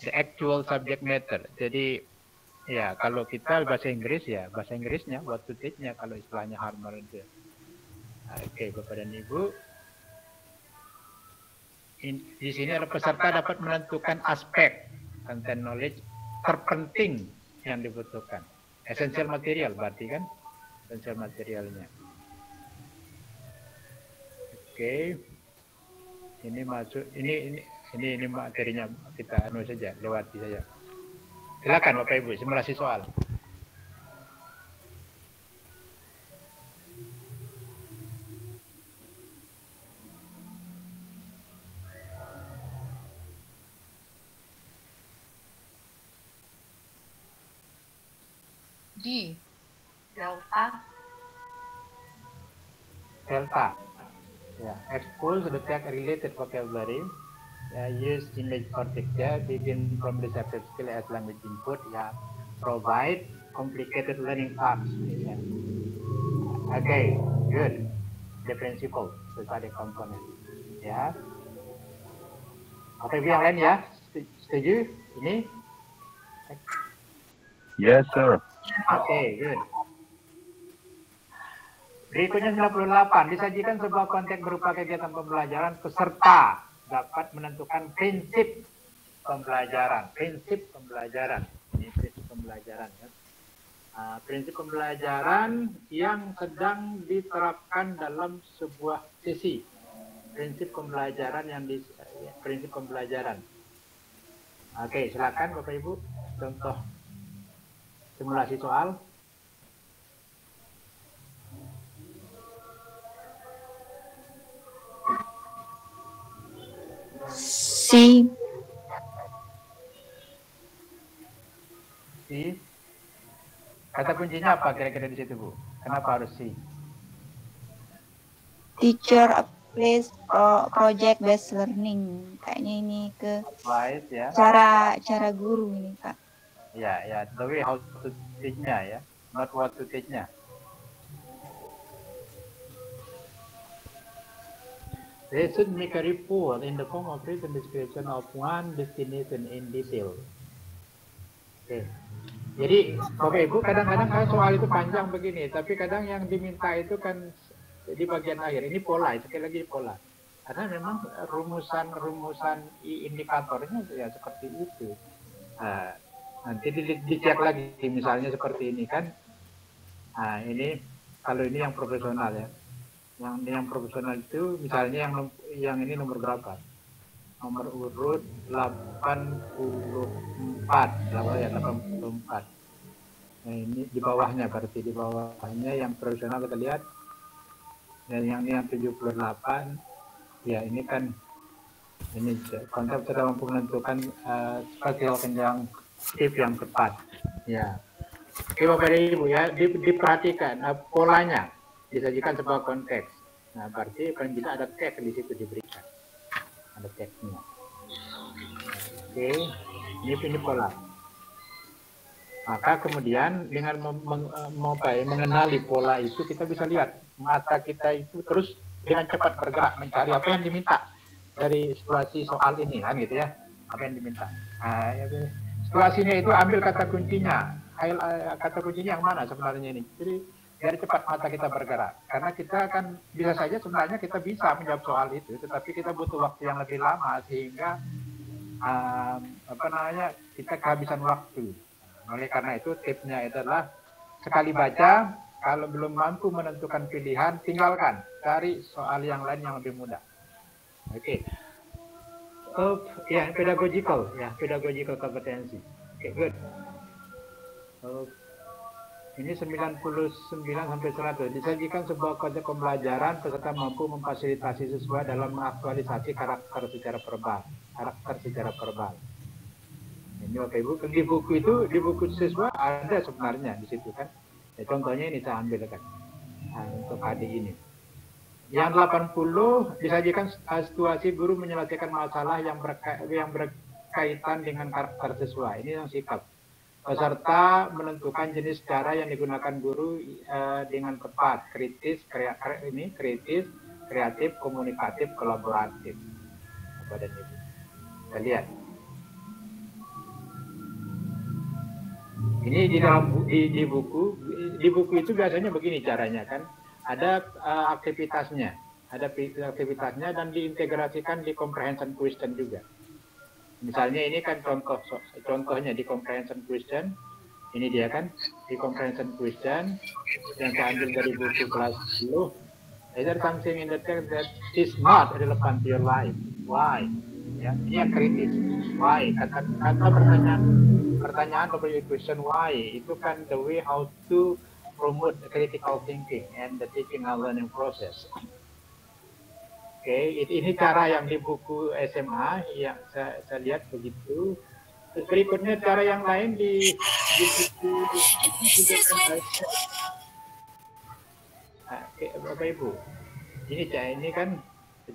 the actual subject matter. Jadi ya kalau kita bahasa Inggris ya bahasa Inggrisnya what to teach-nya, kalau istilahnya Harmer itu. Oke, Bapak dan Ibu. Di sini ada peserta dapat menentukan aspek content knowledge terpenting yang dibutuhkan. Essential material berarti kan? Essential materialnya. Oke. Ini masuk ini materinya kita anu saja, lewati saja. Silakan Bapak Ibu, simulasi soal. D. Delta. Ya, expose the text related vocabulary. Use image or picture. Begin from receptive skill as language input. Ya, provide complicated learning tasks. Ya. Okay, good. The principle sebagai komponen. Ya. Oke, yang lain ya. Setuju? Ini? Yes, sir. Oke, good. Berikutnya 98. Disajikan sebuah konteks berupa kegiatan pembelajaran, peserta dapat menentukan prinsip pembelajaran. Prinsip pembelajaran. Ini prinsip pembelajaran. Ya. Prinsip pembelajaran yang sedang diterapkan dalam sebuah sesi. Prinsip pembelajaran prinsip pembelajaran. Oke, silakan Bapak Ibu. Contoh simulasi soal. C. Kata kuncinya apa kira-kira di situ, Bu? Kenapa harus C? Teacher applies project based learning. Kayaknya ini ke ya. cara guru ini, Pak. Ya, the way how to teach-nya ya, not what to teach-nya. They should make a report in the form of written description of one destination in detail. Oke. Jadi Bapak Ibu kadang-kadang soal itu panjang begini, tapi kadang yang diminta itu kan di bagian akhir. Ini pola, sekali lagi pola. Karena memang rumusan indikatornya ya seperti itu. Nah, nanti dicek lagi misalnya seperti ini kan. Nah, ini kalau ini yang profesional ya. Yang profesional itu misalnya yang ini nomor berapa? Nomor urut 84. Nah, ini di bawahnya berarti di bawahnya yang profesional kita lihat. Dan yang ini yang 78 ya ini kan ini konsep sudah mampu menentukan spasial konjunktif yang tepat. Ya. Oke Bapak dan Ibu ya, diperhatikan polanya disajikan sebuah konteks. Nah, berarti paling tidak ada tag di situ diberikan. Ada tagnya. Oke, ini pola. Maka kemudian dengan mengenali pola itu kita bisa lihat mata kita itu terus dengan cepat bergerak mencari apa yang diminta dari situasi soal ini kan gitu ya, apa yang diminta. Nah, situasinya itu ambil kata kuncinya, kata kuncinya yang mana sebenarnya ini. Jadi dari cepat mata kita bergerak, karena kita kan bisa saja sebenarnya kita bisa menjawab soal itu, tetapi kita butuh waktu yang lebih lama sehingga kita kehabisan waktu. Oleh karena itu tipsnya adalah sekali baca, kalau belum mampu menentukan pilihan, tinggalkan, cari soal yang lain yang lebih mudah. Oke. Ya, pedagogical kompetensi. Oke, good. Ini 99 sampai 100. Disajikan sebuah konsep pembelajaran peserta mampu memfasilitasi siswa dalam mengaktualisasi karakter secara verbal. Ini Bapak Ibu, di buku siswa ada sebenarnya di situ kan. Ya, contohnya ini saya ambil kan. Nah, untuk adik ini. Yang 80 disajikan situasi guru menyelesaikan masalah yang berkaitan dengan karakter siswa. Ini yang sikap. Peserta menentukan jenis cara yang digunakan guru dengan tepat, kritis, kreatif, komunikatif, kolaboratif. Bapak dan Ibu. Kita lihat. Ini di buku itu biasanya begini caranya kan, ada aktivitasnya dan diintegrasikan di comprehension question juga. Misalnya ini kan contohnya di comprehension question, ini dia kan di comprehension question yang saya ambil dari buku kelas 10. Is there something in the text that is not relevant to your life? Why? Ya, ini yang kritis. Why? Kata pertanyaan W question why itu kan the way how to promote critical thinking and the teaching and learning process. Oke, ini cara yang di buku SMA yang saya lihat begitu. Terus berikutnya cara yang lain di buku Bapak Ibu. Ini kan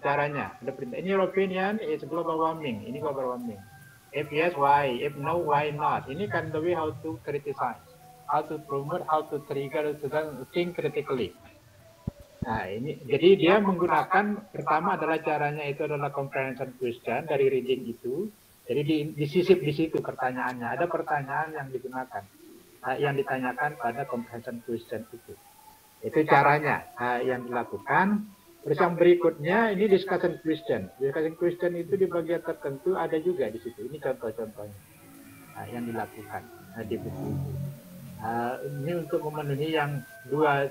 caranya. In your opinion, it's global warming. Ini global warming. If yes, why? If no, why not? Ini kan the way how to criticize, how to promote, how to trigger, to think critically. Nah, ini jadi dia menggunakan pertama adalah caranya itu adalah comprehension question dari reading itu. Jadi disisip di situ pertanyaannya. Ada pertanyaan yang digunakan, yang ditanyakan pada comprehension question itu. Itu caranya yang dilakukan. Terus yang berikutnya ini discussion question. Discussion question itu di bagian tertentu ada juga di situ. Ini contoh-contohnya yang dilakukan di buku itu. Ini untuk memenuhi yang dua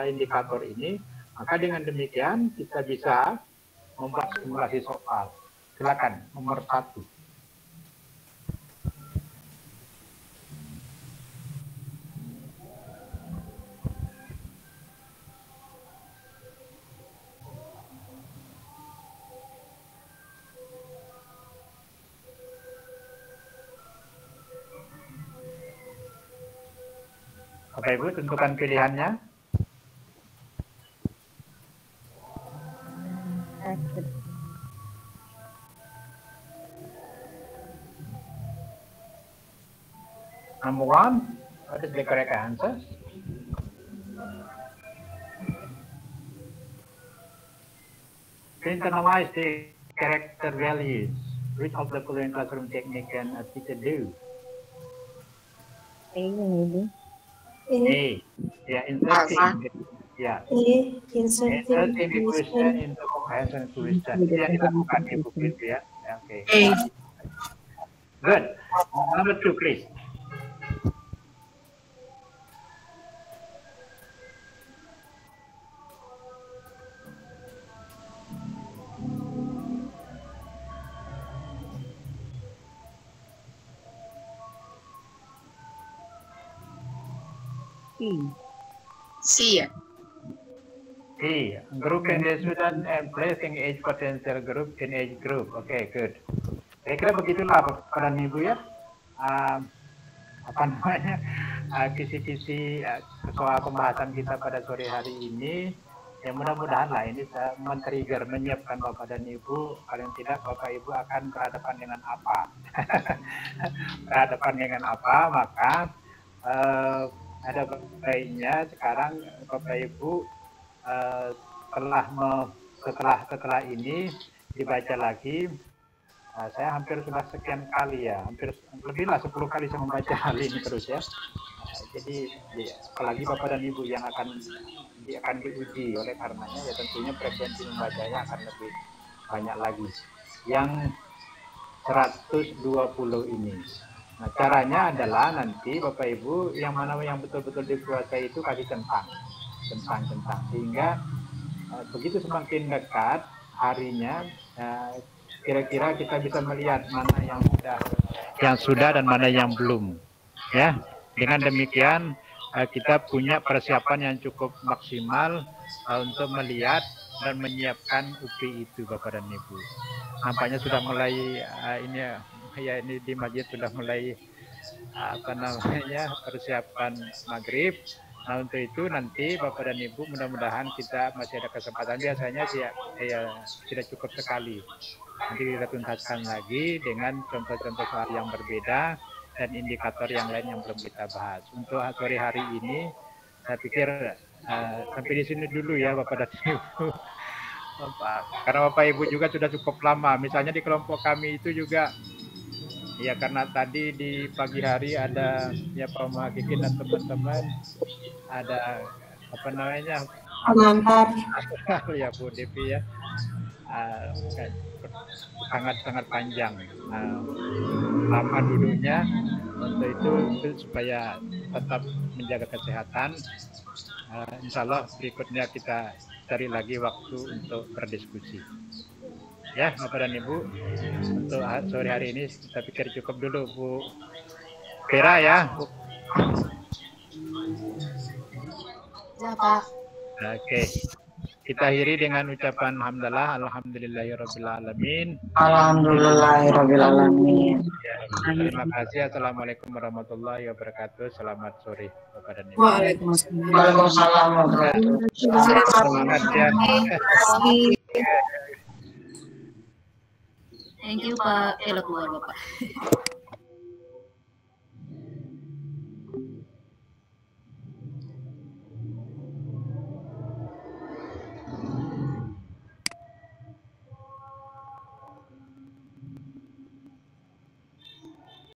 indikator ini. Maka dengan demikian kita bisa membuat simulasi soal. Silakan nomor 1. Bapak Ibu tentukan pilihannya. Number 1, what is the correct answer? Internalize the character values. Which of the following classroom technique can a teacher do? A, maybe. A, yeah, interesting. Ya. Incentive inhibition into comprehension tuition. Itu yang dilakukan di buku itu ya. Oke. Good. Number 2, please. C ya. Grouping the student and placing age potential group in age group. Oke, good. Kira-kira begitulah Bapak dan Ibu ya. Apa namanya? Kisi-kisi soal pembahasan kita pada sore hari ini. Ya mudah-mudahan lah ini men-trigger, menyiapkan Bapak dan Ibu. Paling tidak Bapak Ibu akan berhadapan dengan apa? Berhadapan dengan apa? Maka ada baiknya sekarang Bapak Ibu setelah ini dibaca lagi. Saya hampir sudah sekian kali ya, hampir lebihlah 10 kali saya membaca hal ini terus ya. Jadi apalagi Bapak dan Ibu yang akan diuji, oleh karenanya ya tentunya frekuensi membacanya akan lebih banyak lagi. Yang 120 ini. Nah, caranya adalah nanti Bapak Ibu yang mana yang betul-betul dikuasai itu kasih tentang sehingga begitu semakin dekat harinya kira-kira kita bisa melihat mana yang sudah dan mana yang belum ya. Dengan demikian kita punya persiapan yang cukup maksimal untuk melihat dan menyiapkan UPI itu Bapak dan Ibu. Nampaknya sudah mulai ini di masjid sudah mulai persiapan maghrib. Nah untuk itu nanti Bapak dan Ibu mudah-mudahan kita masih ada kesempatan, biasanya tidak cukup sekali. Nanti kita tuntaskan lagi dengan contoh-contoh soal yang berbeda dan indikator yang lain yang belum kita bahas. Untuk sore hari ini saya pikir sampai di sini dulu ya Bapak dan Ibu. Karena Bapak Ibu juga sudah cukup lama. Misalnya di kelompok kami itu juga ya karena tadi di pagi hari ada ya Pak Muhakikin dan teman-teman ada apa namanya pengantar ya Bu Devi ya sangat panjang lama duduknya. Untuk itu supaya tetap menjaga kesehatan, insya Allah berikutnya kita cari lagi waktu untuk berdiskusi. Ya, Bapak dan Ibu, untuk sore hari ini saya pikir cukup dulu, Bu Vera ya. Ya, Pak. Oke. Kita akhiri dengan ucapan hamdalah, alhamdulillahirrabbilalamin. Alhamdulillahirrabbilalamin. Ya, terima kasih. Assalamualaikum warahmatullahi wabarakatuh. Selamat sore Bapak dan Ibu. Waalaikumsalam warahmatullahi wabarakatuh. Semangat ya. Thank you Pak. Keluar Bapak.